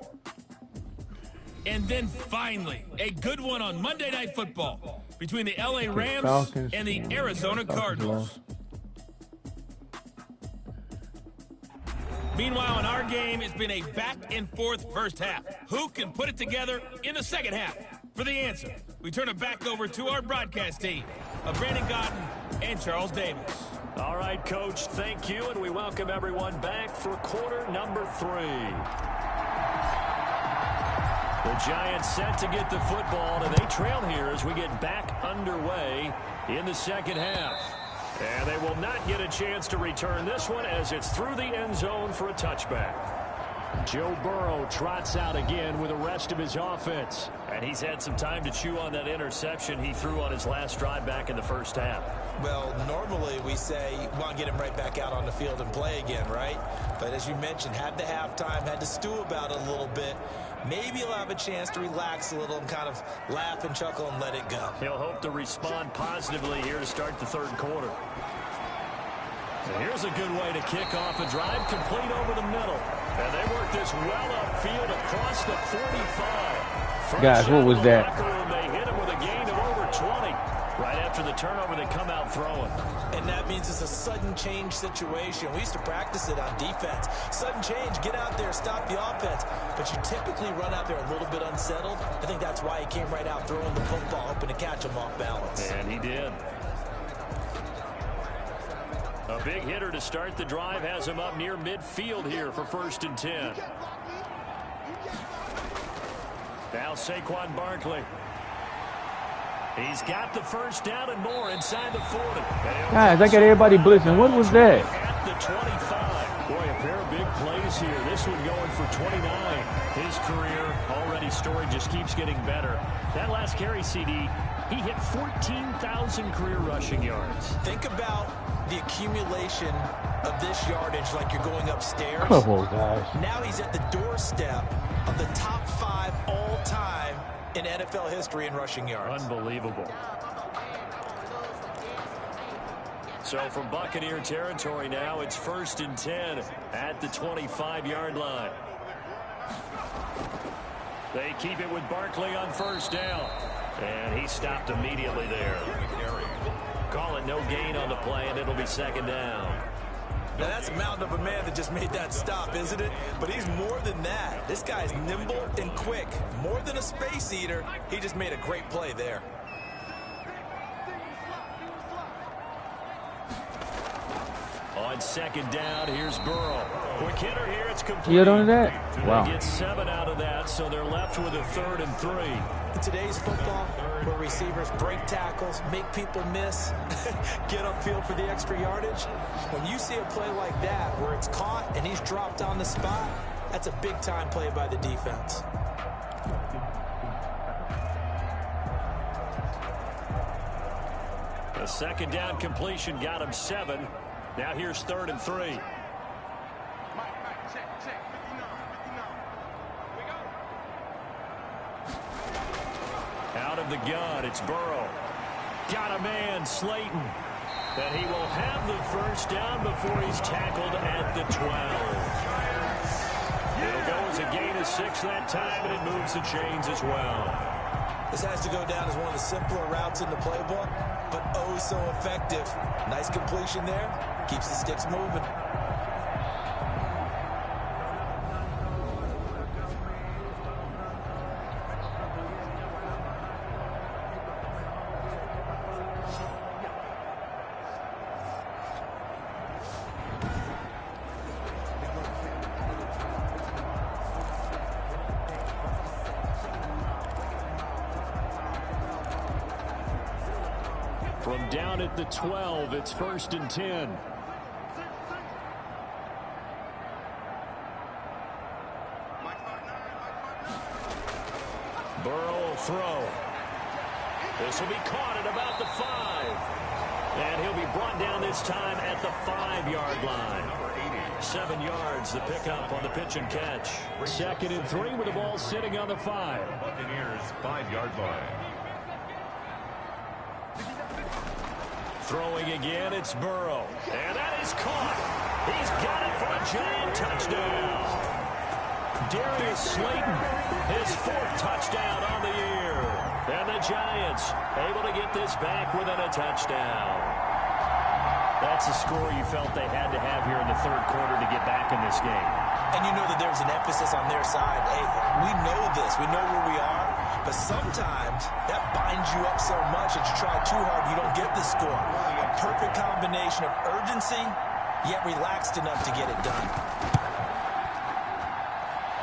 Speaker 7: And then finally, a good one on Monday Night Football between the LA Rams and the Arizona Cardinals. Meanwhile, in our game, it's been a back-and-forth first half. Who can put it together in the second half? For the answer, we turn it back over to our broadcast team of Brandon Gaudin and Charles Davis.
Speaker 3: All right, Coach, thank you, and we welcome everyone back for quarter number 3. The Giants set to get the football, and they trail here as we get back underway in the second half. And they will not get a chance to return this one as it's through the end zone for a touchback. Joe Burrow trots out again with the rest of his offense. And he's had some time to chew on that interception he threw on his last drive back in the first half.
Speaker 5: Well, normally we say you want to get him right back out on the field and play again, right? But as you mentioned, had the halftime, had to stew about it a little bit. Maybe he'll have a chance to relax a little and kind of laugh and chuckle and let it go.
Speaker 3: He'll hope to respond positively here to start the third quarter. And here's a good way to kick off a drive, complete over the middle. And they work this well upfield across the 45.
Speaker 2: Guys, what was that?
Speaker 3: They hit him with a gain of over 20. Right after the turnover, they come out throwing.
Speaker 5: And that means it's a sudden change situation. We used to practice it on defense. Sudden change, get out there, stop the offense. But you typically run out there a little bit unsettled. I think that's why he came right out throwing the football, hoping to catch him off balance.
Speaker 3: And he did. A big hitter to start the drive has him up near midfield here for 1st and 10. Now Saquon Barkley. He's got the first down and more inside the 40.
Speaker 2: Guys, I got everybody blitzing. What was that?
Speaker 3: At the 25. Boy, a pair of big plays here. This one going for 29. His career already storied, just keeps getting better. That last carry, CD, he hit 14,000 career rushing yards.
Speaker 5: Think about the accumulation of this yardage like you're going upstairs.
Speaker 2: Come on, guys.
Speaker 5: Now he's at the doorstep of the top 5 all-time in NFL history in rushing yards.
Speaker 3: Unbelievable. So from Buccaneer territory now, it's 1st and 10 at the 25-yard line. They keep it with Barkley on first down. And he stopped immediately there. Call it no gain on the play, and it'll be second down.
Speaker 5: Now that's a mountain of a man that just made that stop, isn't it? But he's more than that. This guy's nimble and quick. More than a space eater, he just made a great play there.
Speaker 3: On second down, here's Burrow. Quick hitter here, it's complete.
Speaker 2: You don't know that? Wow.
Speaker 3: They get 7 out of that, so they're left with a 3rd and 3.
Speaker 5: In today's football, where receivers break tackles, make people miss, get upfield for the extra yardage, when you see a play like that where it's caught and he's dropped on the spot, that's a big-time play by the defense.
Speaker 3: The second down completion got him 7. Now here's 3rd and 3. Out of the gun, it's Burrow. Got a man, Slayton. And he will have the first down before he's tackled at the 12. It'll go as a gain of 6 that time, and it moves the chains as well.
Speaker 5: This has to go down as one of the simpler routes in the playbook, but oh so effective. Nice completion there. Keeps the sticks moving.
Speaker 3: From down at the 12, it's 1st and 10. Burrow will throw. This will be caught at about the 5. And he'll be brought down this time at the 5-yard line. 7 yards, the pickup on the pitch and catch. 2nd and 3 with the ball sitting on the 5.
Speaker 1: Buccaneers 5-yard line.
Speaker 3: Throwing again, it's Burrow. And that is caught. He's got it for a giant touchdown. Darius Slayton, his 4th touchdown on the year. And the Giants able to get this back within a touchdown. That's a score you felt they had to have here in the 3rd quarter to get back in this game.
Speaker 5: And you know that there's an emphasis on their side. Hey, we know this. We know where we are. But sometimes that binds you up so much that you try too hard, you don't get the score. A perfect combination of urgency, yet relaxed enough to get it done.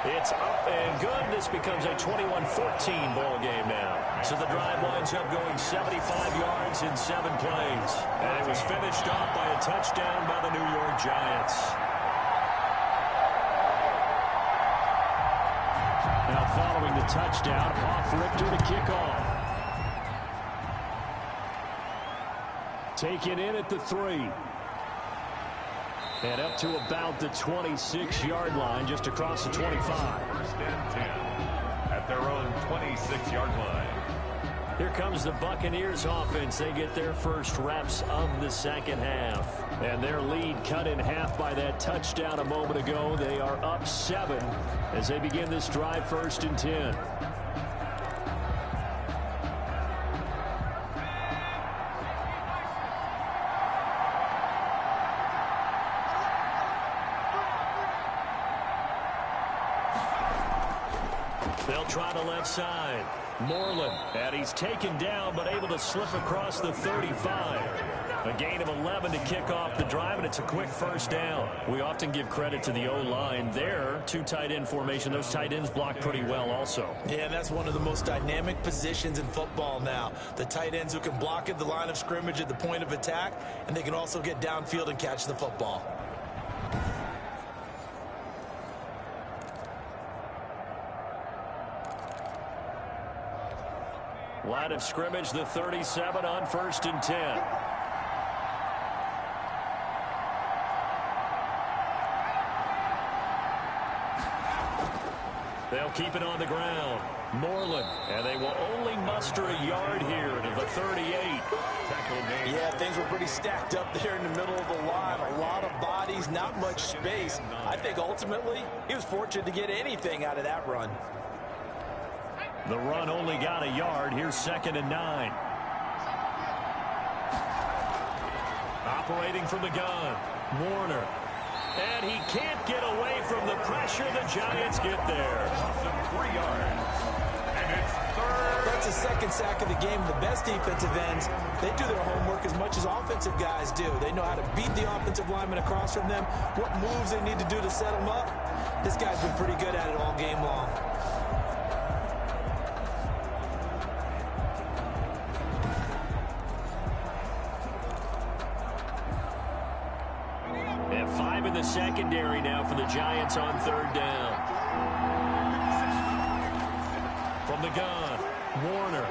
Speaker 3: It's up and good. This becomes a 21-14 ball game now. So the drive winds up going 75 yards in 7 plays. And it was finished off by a touchdown by the New York Giants. Now following the touchdown, Hoff Richter to kick off. Taken in at the 3. And up to about the 26-yard line, just across the 25.
Speaker 1: 1st and 10 at their own 26-yard line.
Speaker 3: Here comes the Buccaneers offense. They get their first reps of the 2nd half. And their lead cut in half by that touchdown a moment ago. They are up 7 as they begin this drive 1st and 10. They'll try the left side. Moreland, and he's taken down but able to slip across the 35. A gain of 11 to kick off the drive, and it's a quick 1st down. We often give credit to the O-line there. 2 tight end formation. Those tight ends block pretty well also.
Speaker 5: Yeah, that's one of the most dynamic positions in football now. The tight ends who can block at the line of scrimmage at the point of attack, and they can also get downfield and catch the football.
Speaker 3: Line of scrimmage, the 37 on 1st and 10. They'll keep it on the ground. Moreland, and they will only muster a yard here to the 38.
Speaker 6: Yeah, things were pretty stacked up there in the middle of the line. A lot of bodies, not much space. I think ultimately he was fortunate to get anything out of that run.
Speaker 3: The run only got a yard. Here's 2nd and 9. Operating from the gun, Warner. And he can't get away from the pressure. The Giants get there.
Speaker 1: 3 yards. And it's 3rd.
Speaker 5: That's the 2nd sack of the game. The best defensive ends, they do their homework as much as offensive guys do. They know how to beat the offensive lineman across from them, what moves they need to do to set them up. This guy's been pretty good at it all game long.
Speaker 3: And 5 in the secondary now for the Giants on 3rd down. From the gun, Warner.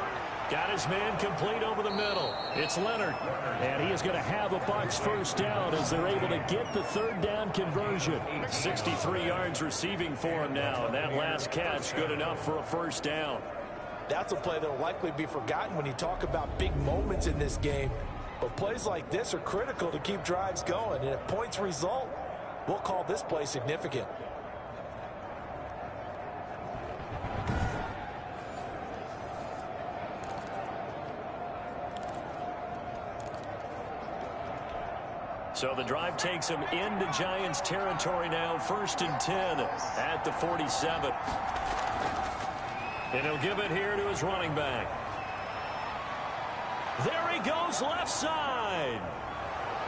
Speaker 3: Got his man complete over the middle. It's Leonard. And he is going to have a Bucs 1st down as they're able to get the 3rd down conversion. 63 yards receiving for him now. And that last catch good enough for a 1st down.
Speaker 6: That's a play that will likely be forgotten when you talk about big moments in this game. But plays like this are critical to keep drives going. And if points result, we'll call this play significant.
Speaker 3: So the drive takes him into Giants territory now. 1st and 10 at the 47. And he'll give it here to his running back. There he goes left side.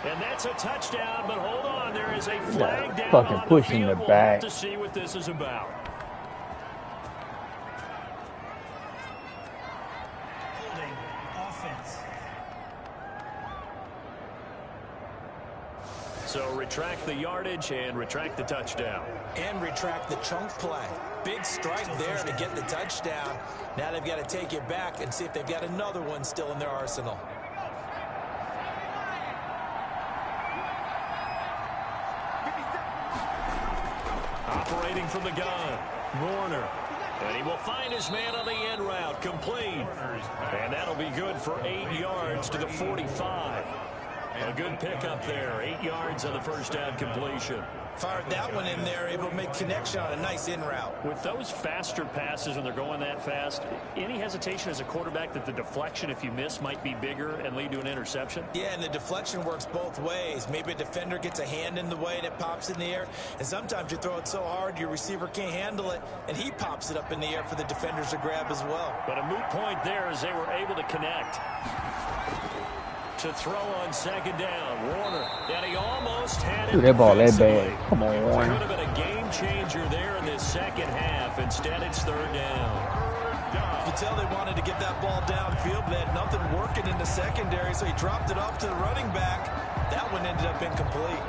Speaker 3: And that's a touchdown, but hold on. There is a flag down
Speaker 2: fucking
Speaker 3: on the
Speaker 2: pushing
Speaker 3: field.
Speaker 2: the
Speaker 3: We'll
Speaker 2: back.
Speaker 3: have to see what this is about. So retract the yardage and retract the touchdown.
Speaker 5: And retract the chunk play. Big strike there to get the touchdown. Now they've got to take it back and see if they've got another one still in their arsenal.
Speaker 3: Operating from the gun, Warner. And he will find his man on the end route, complete. And that'll be good for 8 yards to the 45. A good pickup there, 8 yards on the first down completion.
Speaker 5: Fired that one in there, able to make connection on a nice in route.
Speaker 3: With those faster passes when they're going that fast, any hesitation as a quarterback that the deflection, if you miss, might be bigger and lead to an interception?
Speaker 5: Yeah, and the deflection works both ways. Maybe a defender gets a hand in the way and it pops in the air. And sometimes you throw it so hard your receiver can't handle it, and he pops it up in the air for the defenders to grab as well.
Speaker 3: But a moot point there as they were able to connect. To throw on second down, Warner. And he almost had it.
Speaker 2: Dude, that ball that bad. Come on, Warner.
Speaker 3: Could have been a game changer there in this second half. Instead, it's third down.
Speaker 5: You can tell they wanted to get that ball downfield, but they had nothing working in the secondary, so he dropped it off to the running back. That one ended up incomplete.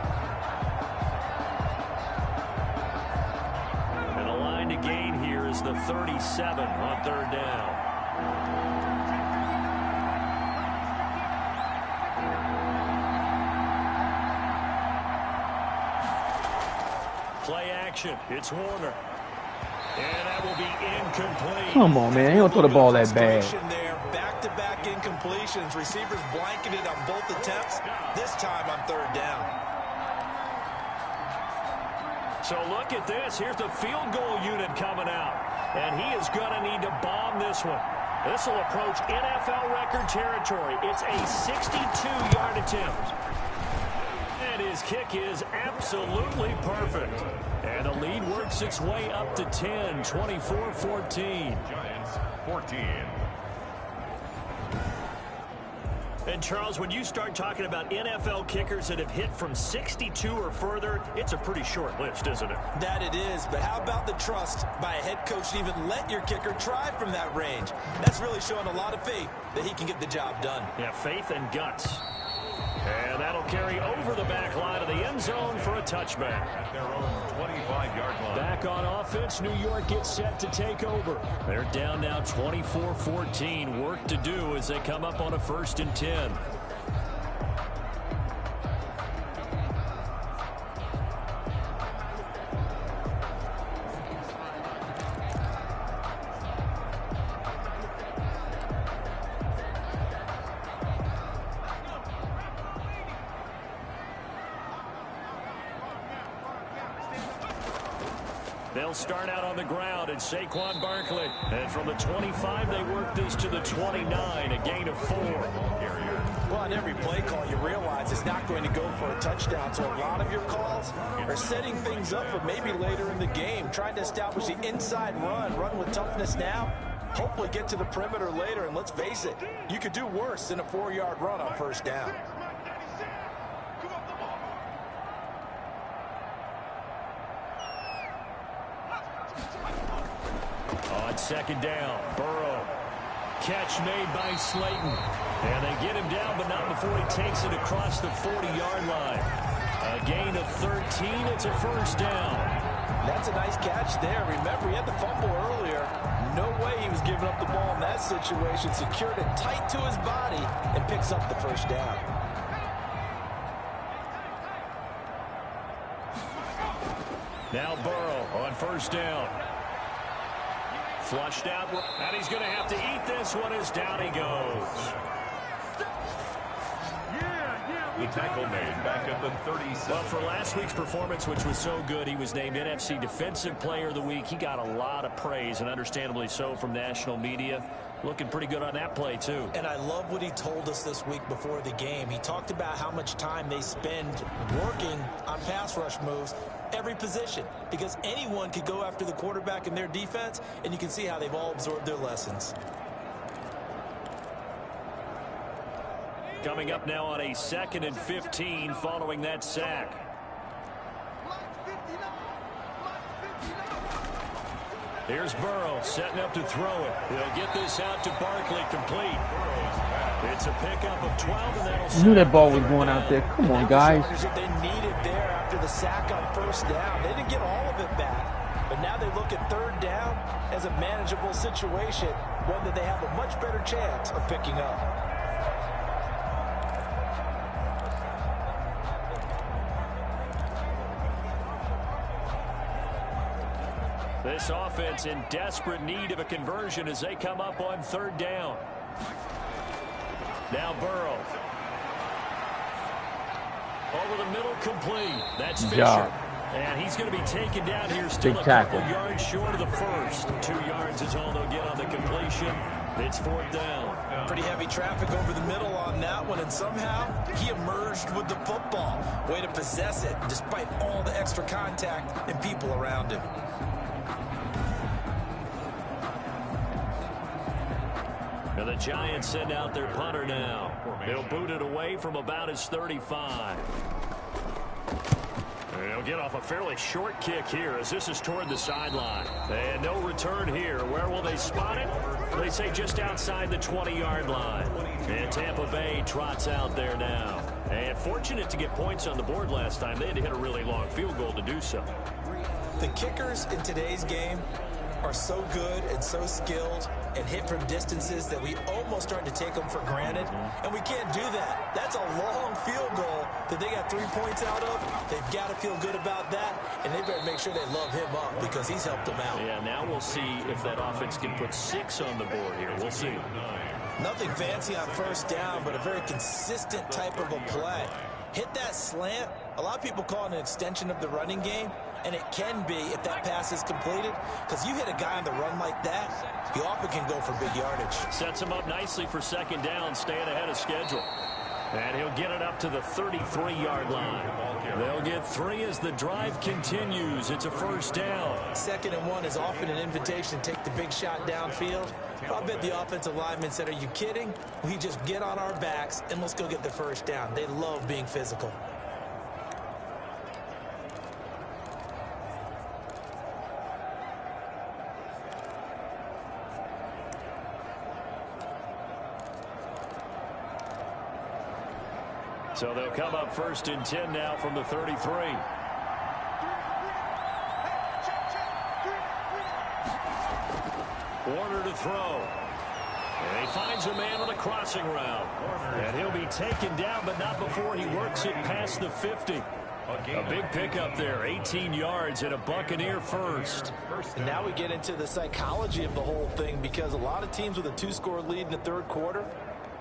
Speaker 3: And the line to gain here is the 37 on third down. Play action. It's Warner. And that will be incomplete.
Speaker 2: Come on, man. You don't throw the ball that bad.
Speaker 5: Back-to-back incompletions. Receivers blanketed on both attempts. This time on third down.
Speaker 3: So look at this. Here's the field goal unit coming out. And he is going to need to bomb this one. This will approach NFL record territory. It's a 62-yard attempt. And his kick is absolutely perfect. And the lead works its way up to 10, 24-14.
Speaker 1: Giants 14.
Speaker 3: And Charles, when you start talking about NFL kickers that have hit from 62 or further, it's a pretty short list, isn't it?
Speaker 5: That it is, but how about the trust by a head coach to even let your kicker try from that range? That's really showing a lot of faith that he can get the job done.
Speaker 3: Yeah, faith and guts. And that'll carry over the back line of the end zone for a touchback.
Speaker 1: At their own 25-yard line.
Speaker 3: Back on offense, New York gets set to take over. They're down now 24-14. Work to do as they come up on a 1st and 10. They'll start out on the ground, and Saquon Barkley. And from the 25, they work this to the 29, a gain of 4.
Speaker 5: Well, on every play call, you realize it's not going to go for a touchdown. So a lot of your calls are setting things up for maybe later in the game, trying to establish the inside run with toughness now, hopefully get to the perimeter later. And let's face it, you could do worse than a 4-yard run on first down.
Speaker 3: On second down, Burrow. Catch made by Slayton. And they get him down, but not before he takes it across the 40-yard line. A gain of 13. It's a first down.
Speaker 5: That's a nice catch there. Remember, he had the fumble earlier. No way he was giving up the ball in that situation. Secured it tight to his body and picks up the first down.
Speaker 3: Now Burrow on first down. Flushed out, and he's going to have to eat this one as down he goes.
Speaker 1: The tackle made back at the 37.
Speaker 3: Well, for last week's performance, which was so good, he was named NFC Defensive Player of the Week. He got a lot of praise, and understandably so, from national media. Looking pretty good on that play, too.
Speaker 5: And I love what he told us this week before the game. He talked about how much time they spend working on pass rush moves, every position, because anyone could go after the quarterback in their defense, and you can see how they've all absorbed their lessons.
Speaker 3: Coming up now on a 2nd and 15 following that sack. Here's Burrow setting up to throw it. He'll get this out to Barkley, complete. It's a pickup of 12, and that'll
Speaker 2: Knew that ball was going out there. Come on, guys.
Speaker 6: They needed there after the sack on first down. They didn't get all of it back, but now they look at third down as a manageable situation, one that they have a much better chance of picking up.
Speaker 3: This offense in desperate need of a conversion as they come up on third down. Now Burrow. Over the middle, complete. That's Fisher. And he's going to be taken down here, still a couple yards short of the first. 2 yards is all they'll get on the completion. It's fourth down.
Speaker 5: Pretty heavy traffic over the middle on that one, and somehow he emerged with the football. Way to possess it, despite all the extra contact and people around him.
Speaker 3: Now the Giants send out their punter now. They'll boot it away from about his 35. They'll get off a fairly short kick here as this is toward the sideline. And no return here. Where will they spot it? They say just outside the 20-yard line. And Tampa Bay trots out there now. And fortunate to get points on the board last time. They had to hit a really long field goal to do so.
Speaker 5: The kickers in today's game are so good and so skilled and hit from distances that we almost start to take them for granted, and we can't do that. That's a long field goal that they got 3 points out of. They've got to feel good about that, and they better make sure they love him up because he's helped them out.
Speaker 3: Yeah, now we'll see if that offense can put 6 on the board here. We'll see.
Speaker 5: Nothing fancy on first down, but a very consistent type of a play. Hit that slant. A lot of people call it an extension of the running game, and it can be if that pass is completed, because you hit a guy on the run like that, he often can go for big yardage.
Speaker 3: Sets him up nicely for second down, staying ahead of schedule. And he'll get it up to the 33-yard line. They'll get 3 as the drive continues. It's a first down.
Speaker 5: 2nd and 1 is often an invitation to take the big shot downfield. I bet the offensive lineman said, are you kidding? We just get on our backs and let's go get the first down. They love being physical.
Speaker 3: So they'll come up 1st and 10 now from the 33. Warner to throw. And he finds a man on the crossing route. And he'll be taken down, but not before he works it past the 50. A big pickup there, 18 yards and a Buccaneer first.
Speaker 6: And now we get into the psychology of the whole thing, because a lot of teams with a 2-score lead in the third quarter,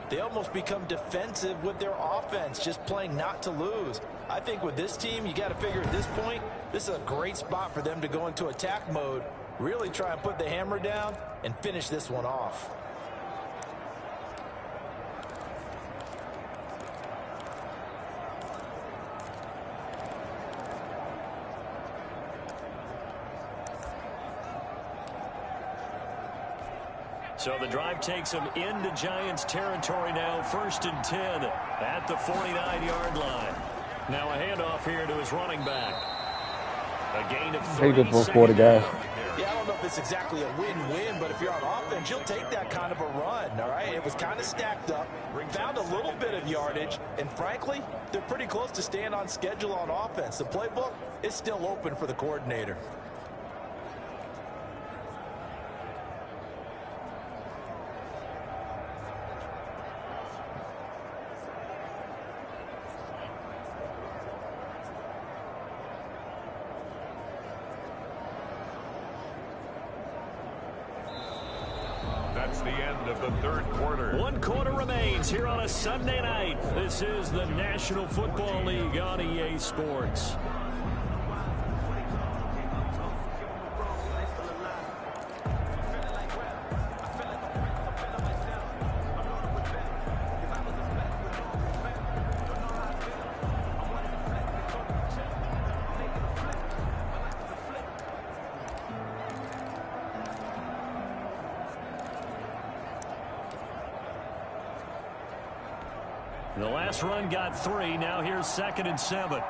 Speaker 6: they almost become defensive with their offense, just playing not to lose. I think with this team, you got to figure at this point, this is a great spot for them to go into attack mode, really try and put the hammer down and finish this one off.
Speaker 3: So the drive takes them into Giants territory now, 1st and 10 at the 49-yard line. Now a handoff here to his running back. A gain of 3.
Speaker 2: Take it for 40, guys.
Speaker 6: Yeah, I don't know if it's exactly a win-win, but if you're on offense, you'll take that kind of a run, all right? It was kind of stacked up, found a little bit of yardage, and frankly, they're pretty close to staying on schedule on offense. The playbook is still open for the coordinator.
Speaker 1: That's the end of the third quarter.
Speaker 3: 1 quarter remains here on a Sunday night. This is the National Football League on EA Sports. The last run got 3. Now here's 2nd and 7.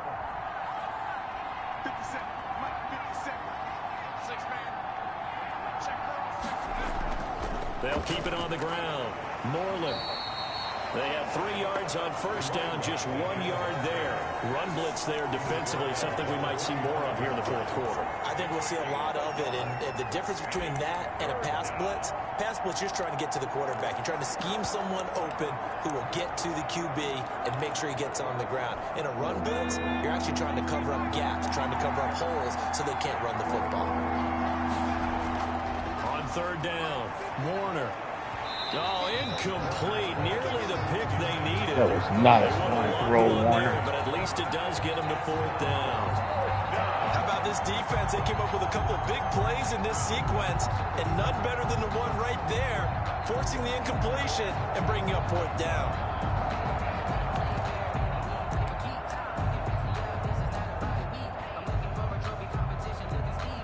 Speaker 3: They'll keep it on the ground. Moreland. They have 3 yards on first down, just 1 yard there. Run blitz there defensively, something we might see more of here in the fourth quarter.
Speaker 5: I think we'll see a lot of it, and the difference between that and a pass blitz, you're just trying to get to the quarterback. You're trying to scheme someone open who will get to the QB and make sure he gets on the ground. In a run blitz, you're actually trying to cover up gaps, trying to cover up holes so they can't run the football.
Speaker 3: On third down, Warner. Oh, incomplete. Nearly the pick they needed.
Speaker 2: That was not a smart throw, Warner.
Speaker 3: There, but at least it does get them to fourth down.
Speaker 5: How about this defense? They came up with a couple of big plays in this sequence, and none better than the one right there, forcing the incompletion and bringing up fourth down.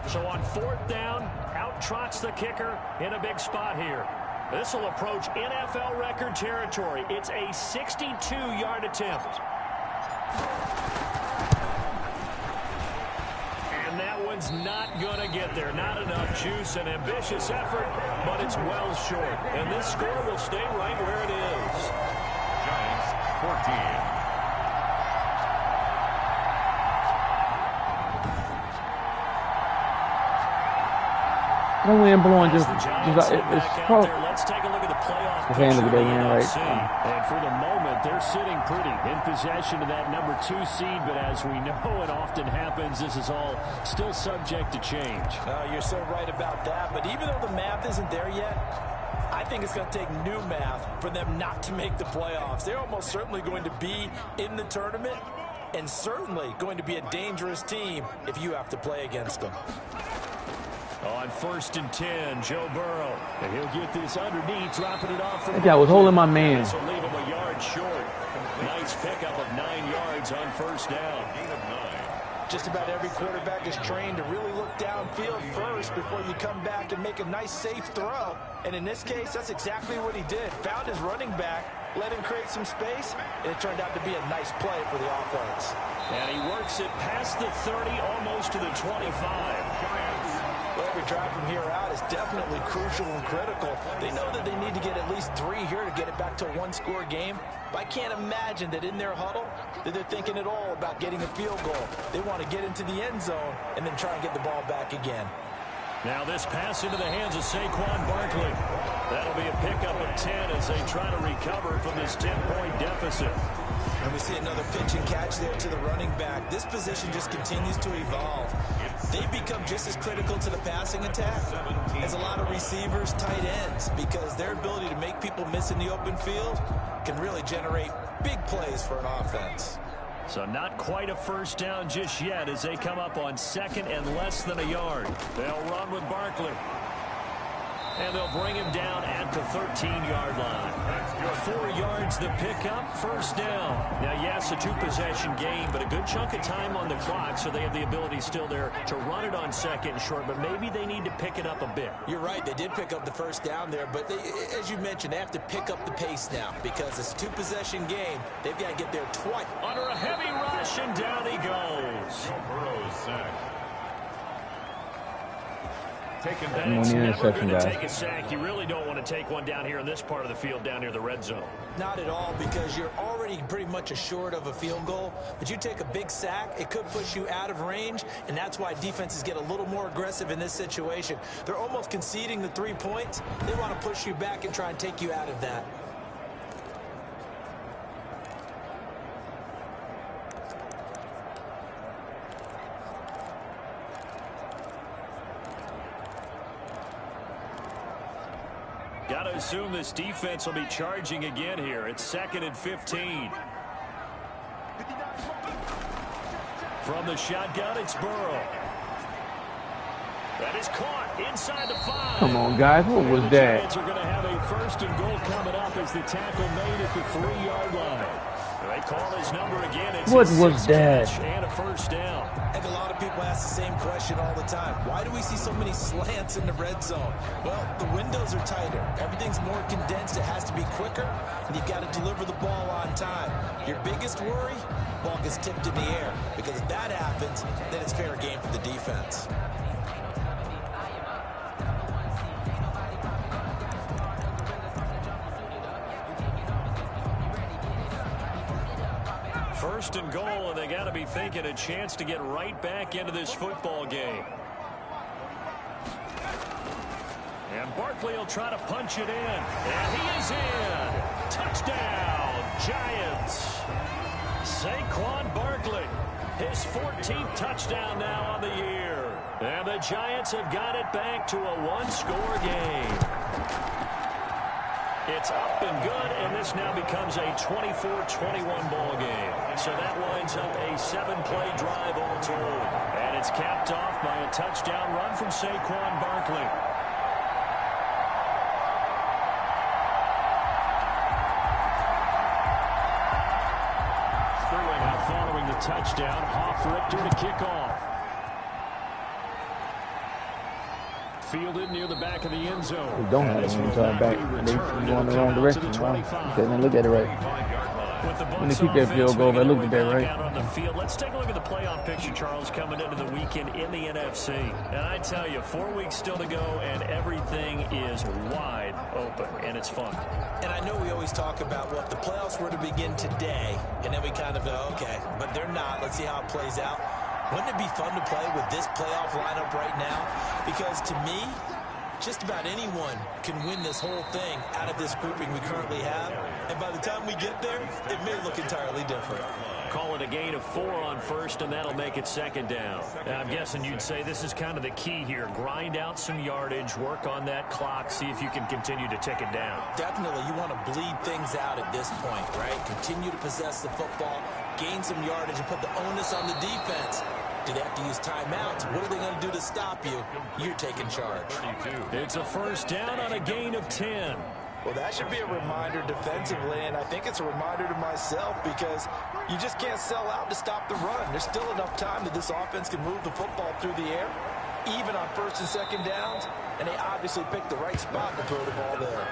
Speaker 3: So on fourth down, out trots the kicker in a big spot here. This will approach NFL record territory. It's a 62-yard attempt. And that one's not going to get there. Not enough juice, an ambitious effort, but it's well short. And this score will stay right where it is.
Speaker 1: Giants 14.
Speaker 2: That wind blowing it's probably
Speaker 3: Let's take a look at the playoff
Speaker 2: the hand of the day wind, right?
Speaker 3: And for the moment, they're sitting pretty in possession of that number 2 seed. But as we know, it often happens. This is all still subject to change.
Speaker 6: You're so right about that. But even though the math isn't there yet, I think it's going to take new math for them not to make the playoffs. They're almost certainly going to be in the tournament and certainly going to be a dangerous team if you have to play against them.
Speaker 3: On first and 10, Joe Burrow. And he'll get this underneath, dropping it off.
Speaker 2: That guy was holding my man.
Speaker 3: This will leave him a yard short. Nice pickup of 9 yards on first down.
Speaker 6: Just about every quarterback is trained to really look downfield first before you come back and make a nice, safe throw. And in this case, that's exactly what he did. Found his running back, let him create some space, and it turned out to be a nice play for the offense.
Speaker 3: And he works it past the 30, almost to the 25.
Speaker 6: Well, every drive from here out is definitely crucial and critical. They know that they need to get at least 3 here to get it back to a 1-score game. But I can't imagine that in their huddle that they're thinking at all about getting a field goal. They want to get into the end zone and then try and get the ball back again.
Speaker 3: Now this pass into the hands of Saquon Barkley. That'll be a pickup of 10 as they try to recover from this 10-point deficit.
Speaker 5: And we see another pitch and catch there to the running back. This position just continues to evolve. They become just as critical to the passing attack as a lot of receivers, tight ends, because their ability to make people miss in the open field can really generate big plays for an offense.
Speaker 3: So not quite a first down just yet as they come up on second and less than a yard. They'll run with Barkley. And they'll bring him down at the 13-yard line. 4 yards the pickup, first down. Now, yes, a 2-possession game, but a good chunk of time on the clock, so they have the ability still there to run it on second and short, but maybe they need to pick it up a bit.
Speaker 5: You're right, they did pick up the first down there, but as you mentioned, they have to pick up the pace now because it's a 2-possession game. They've got to get there twice.
Speaker 3: Under a heavy rush, and down he goes.
Speaker 1: Burrow's sacked.
Speaker 2: I'm on the interception, guys.
Speaker 3: Take a sack. You really don't want to take one down here in this part of the field, down near the red zone.
Speaker 5: Not at all, because you're already pretty much assured of a field goal. But you take a big sack, it could push you out of range, and that's why defenses get a little more aggressive in this situation. They're almost conceding the 3 points. They want to push you back and try and take you out of that.
Speaker 3: Got to assume this defense will be charging again here. It's 2nd and 15. From the shotgun, it's Burrow. That is caught inside the 5.
Speaker 2: Come on, guys. What was that?
Speaker 3: The Giants are going to have a 1st and goal coming up as the tackle made at the 3-yard line. They call his number again. It's
Speaker 2: what was that?
Speaker 3: And a first down.
Speaker 5: And a lot of people ask the same question all the time. Why do we see so many slants in the red zone? Well, the windows are tighter. Everything's more condensed. It has to be quicker, and you've got to deliver the ball on time. Your biggest worry, ball gets tipped in the air, because if that happens, then it's fair game for the defense.
Speaker 3: First and goal, and they got to be thinking a chance to get right back into this football game. And Barkley will try to punch it in. And he is in. Touchdown, Giants. Saquon Barkley, his 14th touchdown now on the year. And the Giants have got it back to a one-score game. It's up and good, and this now becomes a 24-21 ball game. So that winds up a 7-play drive all told. And it's capped off by a touchdown run from Saquon Barkley. Now following the touchdown, Hoff-Richter to kick off. Fielded near the back of the end zone.
Speaker 2: They don't have it inside back. They're going the wrong direction. Wow. Okay, then look at it right. When they keep that field goal, they look at that right.
Speaker 3: On the field. Let's take a look at the playoff picture, Charles, coming into the weekend in the NFC. And I tell you, 4 weeks still to go, and everything is wide open, and it's fun.
Speaker 5: And I know we always talk about, well, if the playoffs were to begin today, and then we kind of go, okay, but they're not. Let's see how it plays out. Wouldn't it be fun to play with this playoff lineup right now? Because to me, just about anyone can win this whole thing out of this grouping we currently have. And by the time we get there, it may look entirely different.
Speaker 3: Call it a gain of 4 on first, and that'll make it second down. And I'm guessing you'd say this is kind of the key here. Grind out some yardage, work on that clock, see if you can continue to tick it down.
Speaker 5: Definitely, you want to bleed things out at this point, right? Continue to possess the football, gain some yardage, and put the onus on the defense. Do they have to use timeouts? What are they going to do to stop you? You're taking charge.
Speaker 3: It's a first down on a gain of 10.
Speaker 6: Well, that should be a reminder defensively, and I think it's a reminder to myself because you just can't sell out to stop the run. There's still enough time that this offense can move the football through the air, even on first and second downs, and they obviously picked the right spot to throw the ball there.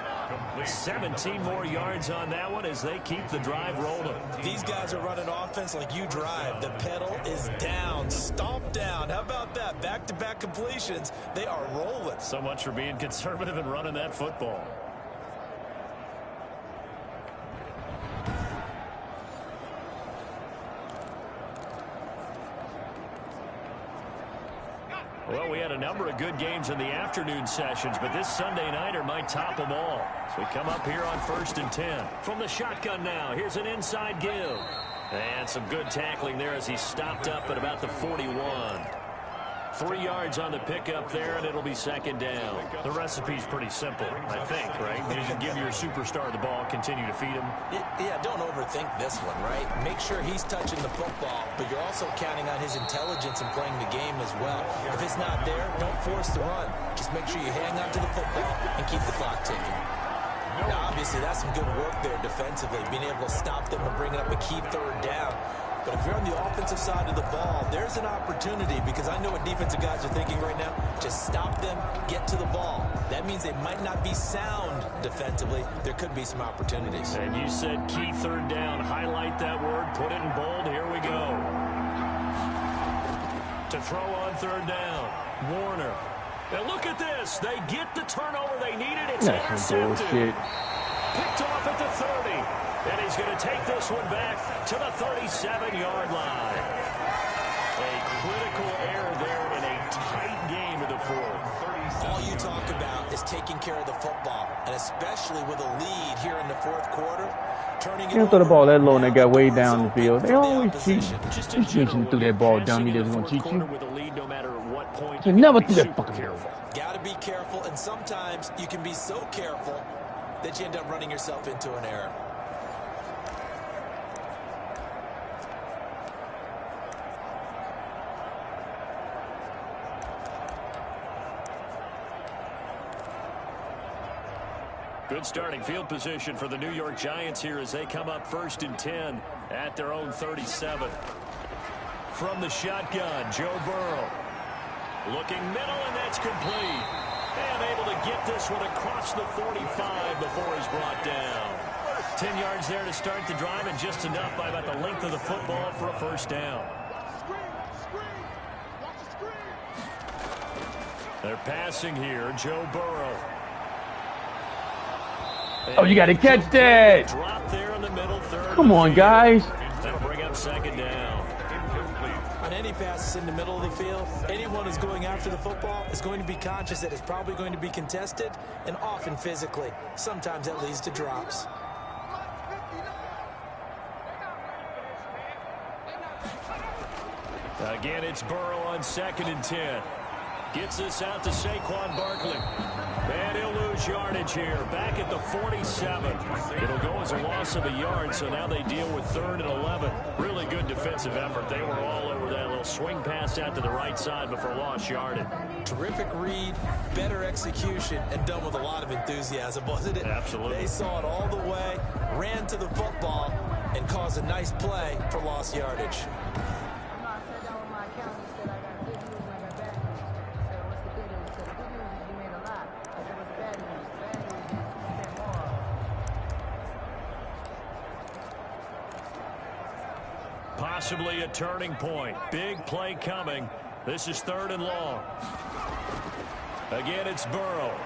Speaker 3: 17 more yards on that one as they keep the drive rolling.
Speaker 5: These guys are running offense like you drive. The pedal is down, stomp down. How about that? Back-to-back completions. They are rolling.
Speaker 3: So much for being conservative and running that football. Well, we had a number of good games in the afternoon sessions, but this Sunday nighter might top them all. So we come up here on first and 10. From the shotgun now, here's an inside give. And some good tackling there as he stopped up at about the 41. 3 yards on the pickup there, and it'll be second down. The recipe's pretty simple, I think, right? You just give your superstar the ball, continue to feed him.
Speaker 5: Yeah, don't overthink this one, right? Make sure he's touching the football, but you're also counting on his intelligence in playing the game as well. If it's not there, don't force the run. Just make sure you hang on to the football and keep the clock ticking. Now, obviously, that's some good work there defensively, being able to stop them and bring up a key third down. But if you're on the offensive side of the ball, there's an opportunity because I know what defensive guys are thinking right now. Just stop them, get to the ball. That means they might not be sound defensively. There could be some opportunities.
Speaker 3: And you said key third down. Highlight that word. Put it in bold. Here we go. To throw on third down. Warner. Now look at this. They get the turnover they needed. It's intercepted. Picked off at the 30. And he's going to take this one back to the 37-yard line. A critical error there in a tight game of the fourth.
Speaker 5: All you talk about is taking care of the football, and especially with a lead here in the fourth quarter.
Speaker 2: They don't throw the ball that low and they got way down the field. They always cheat. Just reaching through that ball down. He doesn't want to cheat you. So never threw that fucking ball.
Speaker 5: Got to be careful, and sometimes you can be so careful that you end up running yourself into an error.
Speaker 3: Good starting field position for the New York Giants here as they come up first and 10 at their own 37. From the shotgun, Joe Burrow. Looking middle, and that's complete. And able to get this one across the 45 before he's brought down. 10 yards there to start the drive, and just enough by about the length of the football for a first down. They're passing here, Joe Burrow.
Speaker 2: Oh, you got to catch that.
Speaker 3: Drop there in the middle, third.
Speaker 2: Come on, guys.
Speaker 3: That'll bring up on second down.
Speaker 5: On any passes in the middle of the field, anyone who's going after the football is going to be conscious that it's probably going to be contested, and often physically. Sometimes that leads to drops.
Speaker 3: Again, it's Burrow on 2nd and 10. Gets this out to Saquon Barkley. And he'll lose yardage here. Back at the 47. It'll go as a loss of a yard, so now they deal with 3rd and 11. Really good defensive effort. They were all over that little swing pass out to the right side before lost yardage.
Speaker 5: Terrific read, better execution, and done with a lot of enthusiasm, wasn't it?
Speaker 3: Absolutely.
Speaker 5: They saw it all the way, ran to the football, and caused a nice play for lost yardage.
Speaker 3: Possibly a turning point. Big play coming. This is 3rd and long. Again, it's Burrow.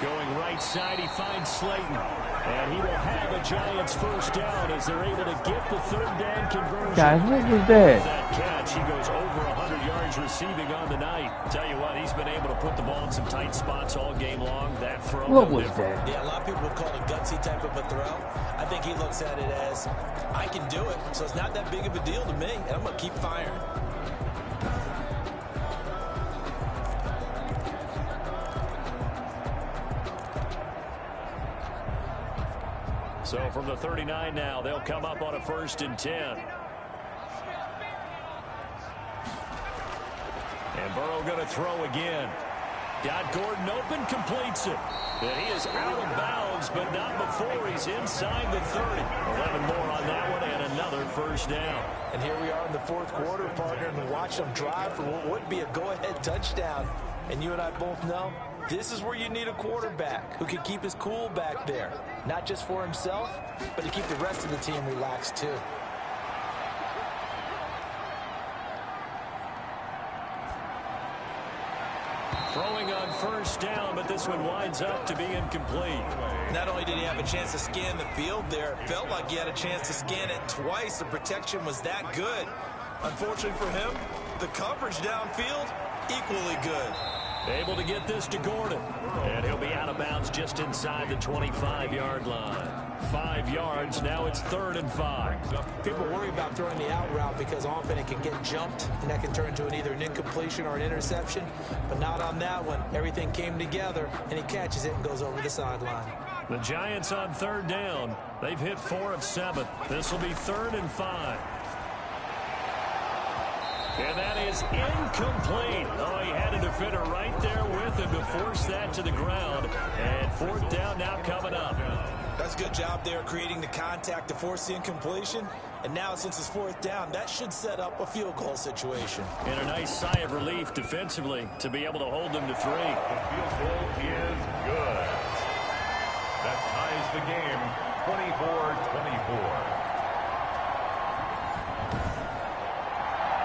Speaker 3: Going right side, he finds Slayton. And he will have a Giants first down as they're able to get the 3rd down conversion.
Speaker 2: Guys, what was that?
Speaker 3: That catch, he goes over 100 yards receiving on the night. Tell you what, he's been able to put the ball in some tight spots all game long. That throw.
Speaker 2: What was that?
Speaker 5: Yeah, a lot of people would call it a gutsy type of a throw. I think he looks at it as, I can do it, so it's not that big of a deal to me, and I'm going to keep firing.
Speaker 3: So from the 39 now, they'll come up on a 1st and 10. And Burrow going to throw again. Got Gordon open, completes it. And he is out of bounds, but not before he's inside the 30. 11 more on that one, and another first down.
Speaker 5: And here we are in the 4th quarter, partner, and watch them drive for what would be a go-ahead touchdown. And you and I both know this is where you need a quarterback who can keep his cool back there. Not just for himself, but to keep the rest of the team relaxed too.
Speaker 3: Throwing on first down, but this one winds up to be incomplete.
Speaker 5: Not only did he have a chance to scan the field there, it felt like he had a chance to scan it twice. The protection was that good. Unfortunately for him, the coverage downfield, equally good.
Speaker 3: Able to get this to Gordon. And he'll be out of bounds just inside the 25-yard line. 5 yards, now it's 3rd and 5.
Speaker 5: People worry about throwing the out route because often it can get jumped, and that can turn into either an incompletion or an interception. But not on that one. Everything came together, and he catches it and goes over the sideline.
Speaker 3: The Giants on 3rd down. They've hit 4 of 7. This will be 3rd and 5. And that is incomplete. Oh, he had a defender right there with him to force that to the ground. And 4th down now coming up.
Speaker 5: That's a good job there creating the contact to force the incompletion. And now since it's 4th down, that should set up a field goal situation.
Speaker 3: And a nice sigh of relief defensively to be able to hold them to 3.
Speaker 1: The field goal is good. That ties the game 24-24.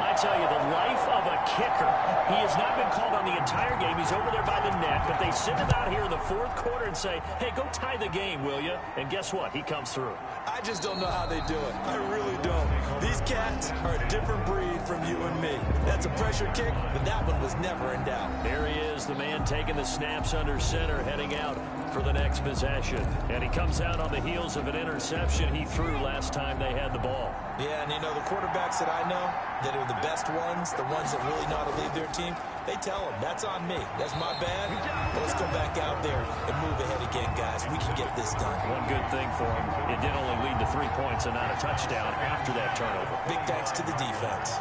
Speaker 3: I tell you, the life of a kicker. He has not been called on the entire game. He's over there by the net, but they send him out here in the 4th quarter and say, hey, go tie the game, will you? And guess what? He comes through.
Speaker 5: I just don't know how they do it. I really don't. These cats are a different breed from you and me. That's a pressure kick, but that one was never in doubt.
Speaker 3: There he is, the man taking the snaps under center, heading out for the next possession. And he comes out on the heels of an interception he threw last time they had the ball.
Speaker 5: Yeah, and you know, the quarterbacks that I know that are the best ones, the ones that really know how to lead their team, they tell them, that's on me. That's my bad. But let's go back out there and move ahead again, guys. We can get this done.
Speaker 3: One good thing for him, it did only lead to 3 points and not a touchdown after that turnover.
Speaker 5: Big thanks to the defense.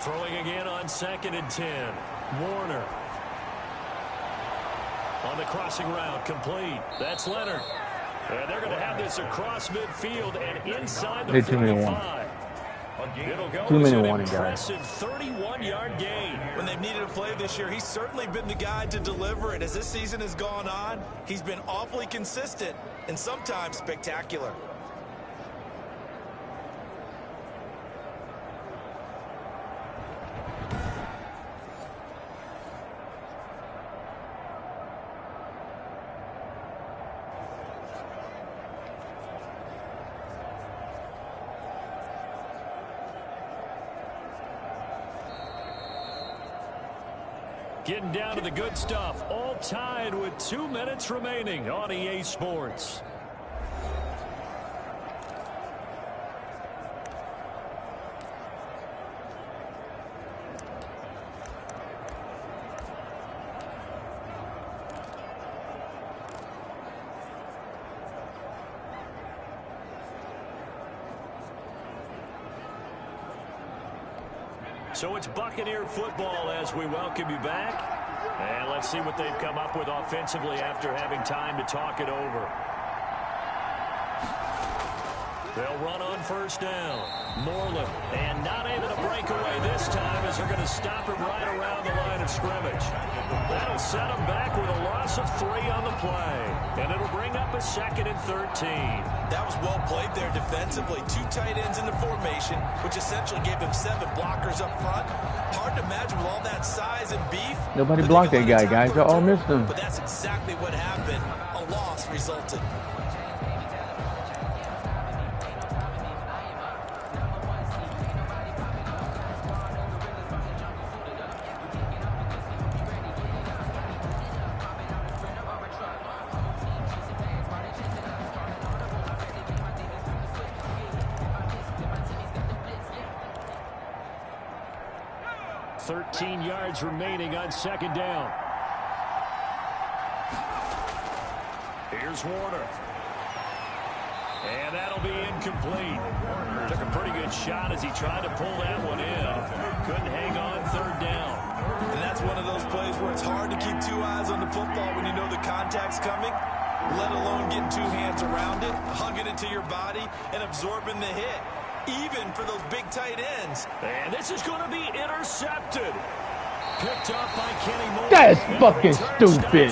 Speaker 3: Throwing again on 2nd and 10. Warner. On the crossing route, complete. That's Leonard. And they're going to have this across midfield and inside the 45. It'll go as an impressive 31-yard gain.
Speaker 5: When they've needed a play this year, he's certainly been the guy to deliver it. As this season has gone on, he's been awfully consistent and sometimes spectacular.
Speaker 3: Getting down to the good stuff. All tied with 2 minutes remaining on EA Sports. So it's Buccaneer football as we welcome you back. And let's see what they've come up with offensively after having time to talk it over. They'll run on first down. Moreland, and not able to break away this time as they're going to stop him right around the line of scrimmage. That'll set him back with a loss of 3 on the play. And it'll bring up a 2nd and 13.
Speaker 5: That was well played there defensively. 2 tight ends in the formation, which essentially gave him 7 blockers up front. Hard to imagine with all that size and beef.
Speaker 2: Nobody blocked that guy, guys. Y'all all missed him.
Speaker 5: But that's exactly what happened. A loss resulted.
Speaker 3: Yards remaining on 2nd down. Here's Warner. And that'll be incomplete. Took a pretty good shot as he tried to pull that one in. Couldn't hang on 3rd down.
Speaker 5: And that's one of those plays where it's hard to keep 2 eyes on the football when you know the contact's coming, let alone getting 2 hands around it, hugging it to your body, and absorbing the hit, even for those big tight ends.
Speaker 3: And this is going to be intercepted. Picked up by Kenny Moore.
Speaker 2: That's fucking stupid.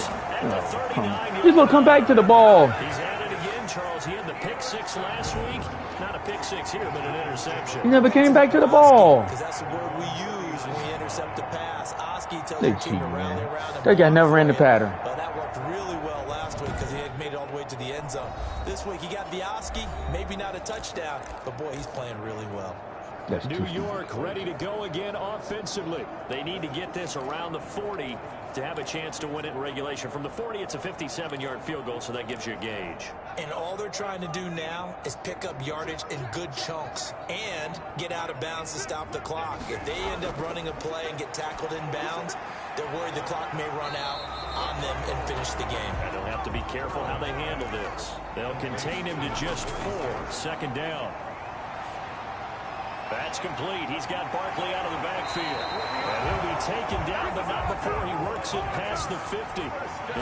Speaker 2: He's going to come back to the ball.
Speaker 3: He's at it again, Charles. He had the pick 6 last week. Not a pick 6 here, but an interception.
Speaker 2: He never came back to the ball.
Speaker 5: Because that's the word we use when we intercept the pass. Oski tells the team to rally around him.
Speaker 2: That guy never ran the pattern.
Speaker 5: But that worked really well last week because he had made it all the way to the end zone. This week he got the Oski, maybe not a touchdown, but boy, he's playing really well.
Speaker 3: New York ready to go again offensively. They need to get this around the 40 to have a chance to win it in regulation. From the 40, it's a 57-yard field goal, so that gives you a gauge.
Speaker 5: And all they're trying to do now is pick up yardage in good chunks and get out of bounds to stop the clock. If they end up running a play and get tackled in bounds, they're worried the clock may run out on them and finish the game.
Speaker 3: And they'll have to be careful how they handle this. They'll contain him to just 4. 2nd down. That's complete. He's got Barkley out of the backfield. And he'll be taken down, but not before he works it past the 50.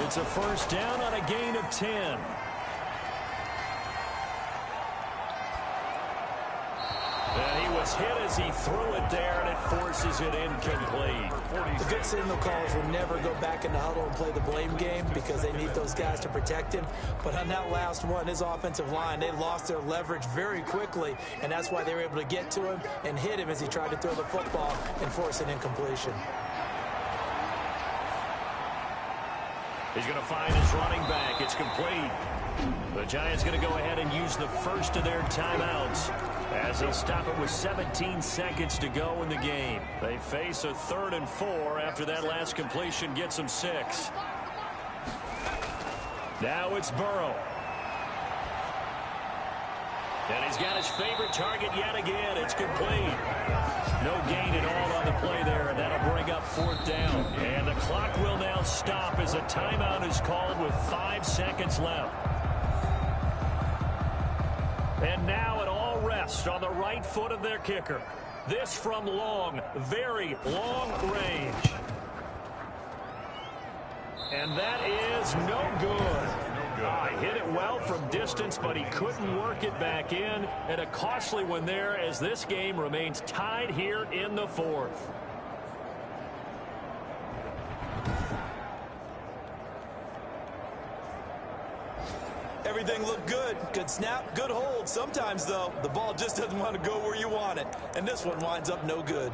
Speaker 3: It's a 1st down on a gain of 10. And he was hit as he threw it there, and it forces it incomplete.
Speaker 5: The good signal callers will never go back in the huddle and play the blame game because they need those guys to protect him. But on that last one, his offensive line, they lost their leverage very quickly, and that's why they were able to get to him and hit him as he tried to throw the football and force an incompletion.
Speaker 3: He's going to find his running back. It's complete. The Giants going to go ahead and use the first of their timeouts as they'll stop it with 17 seconds to go in the game. They face a 3rd and 4 after that last completion gets them 6. Now it's Burrow. And he's got his favorite target yet again. It's complete. No gain at all on the play there, and that'll bring up 4th down. And the clock will now stop as a timeout is called with 5 seconds left. And now it all rests on the right foot of their kicker. This from long, very long range. And that is no good. Hit it well from distance, but he couldn't work it back in. And a costly one there as this game remains tied here in the 4th.
Speaker 5: Everything looked good. Good snap, good hold. Sometimes, though, the ball just doesn't want to go where you want it. And this one winds up no good.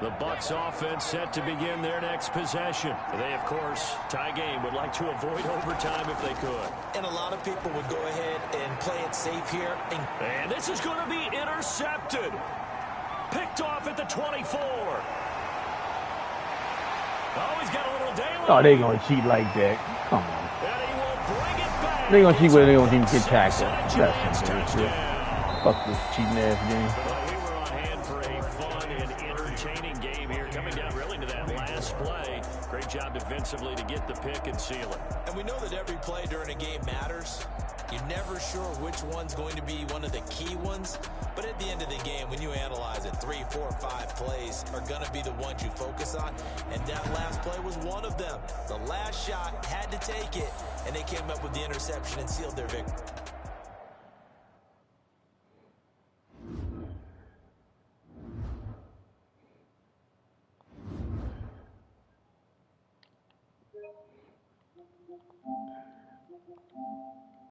Speaker 3: The Bucs offense set to begin their next possession. They, of course, tie game, would like to avoid overtime if they could.
Speaker 5: And a lot of people would go ahead and play it safe here.
Speaker 3: And this is going to be intercepted. Picked off at the 24. Oh, he's got a little daylight.
Speaker 2: Oh, they gonna cheat like that. Come on.
Speaker 3: And he will bring it back.
Speaker 2: They gonna cheat where they don't even get tackled. That's some bullshit. Fuck this cheating ass game.
Speaker 3: Well, we were on hand for a fun and entertaining game here, coming down really to that last play. Great job defensively to get the pick and seal it.
Speaker 5: And we know that every play during a game matters. You're never sure which one's going to be one of the key ones. But at the end of the game, when you analyze it, 3, 4, 5 plays are going to be the ones you focus on. And that last play was one of them. The last shot had to take it, and they came up with the interception and sealed their victory.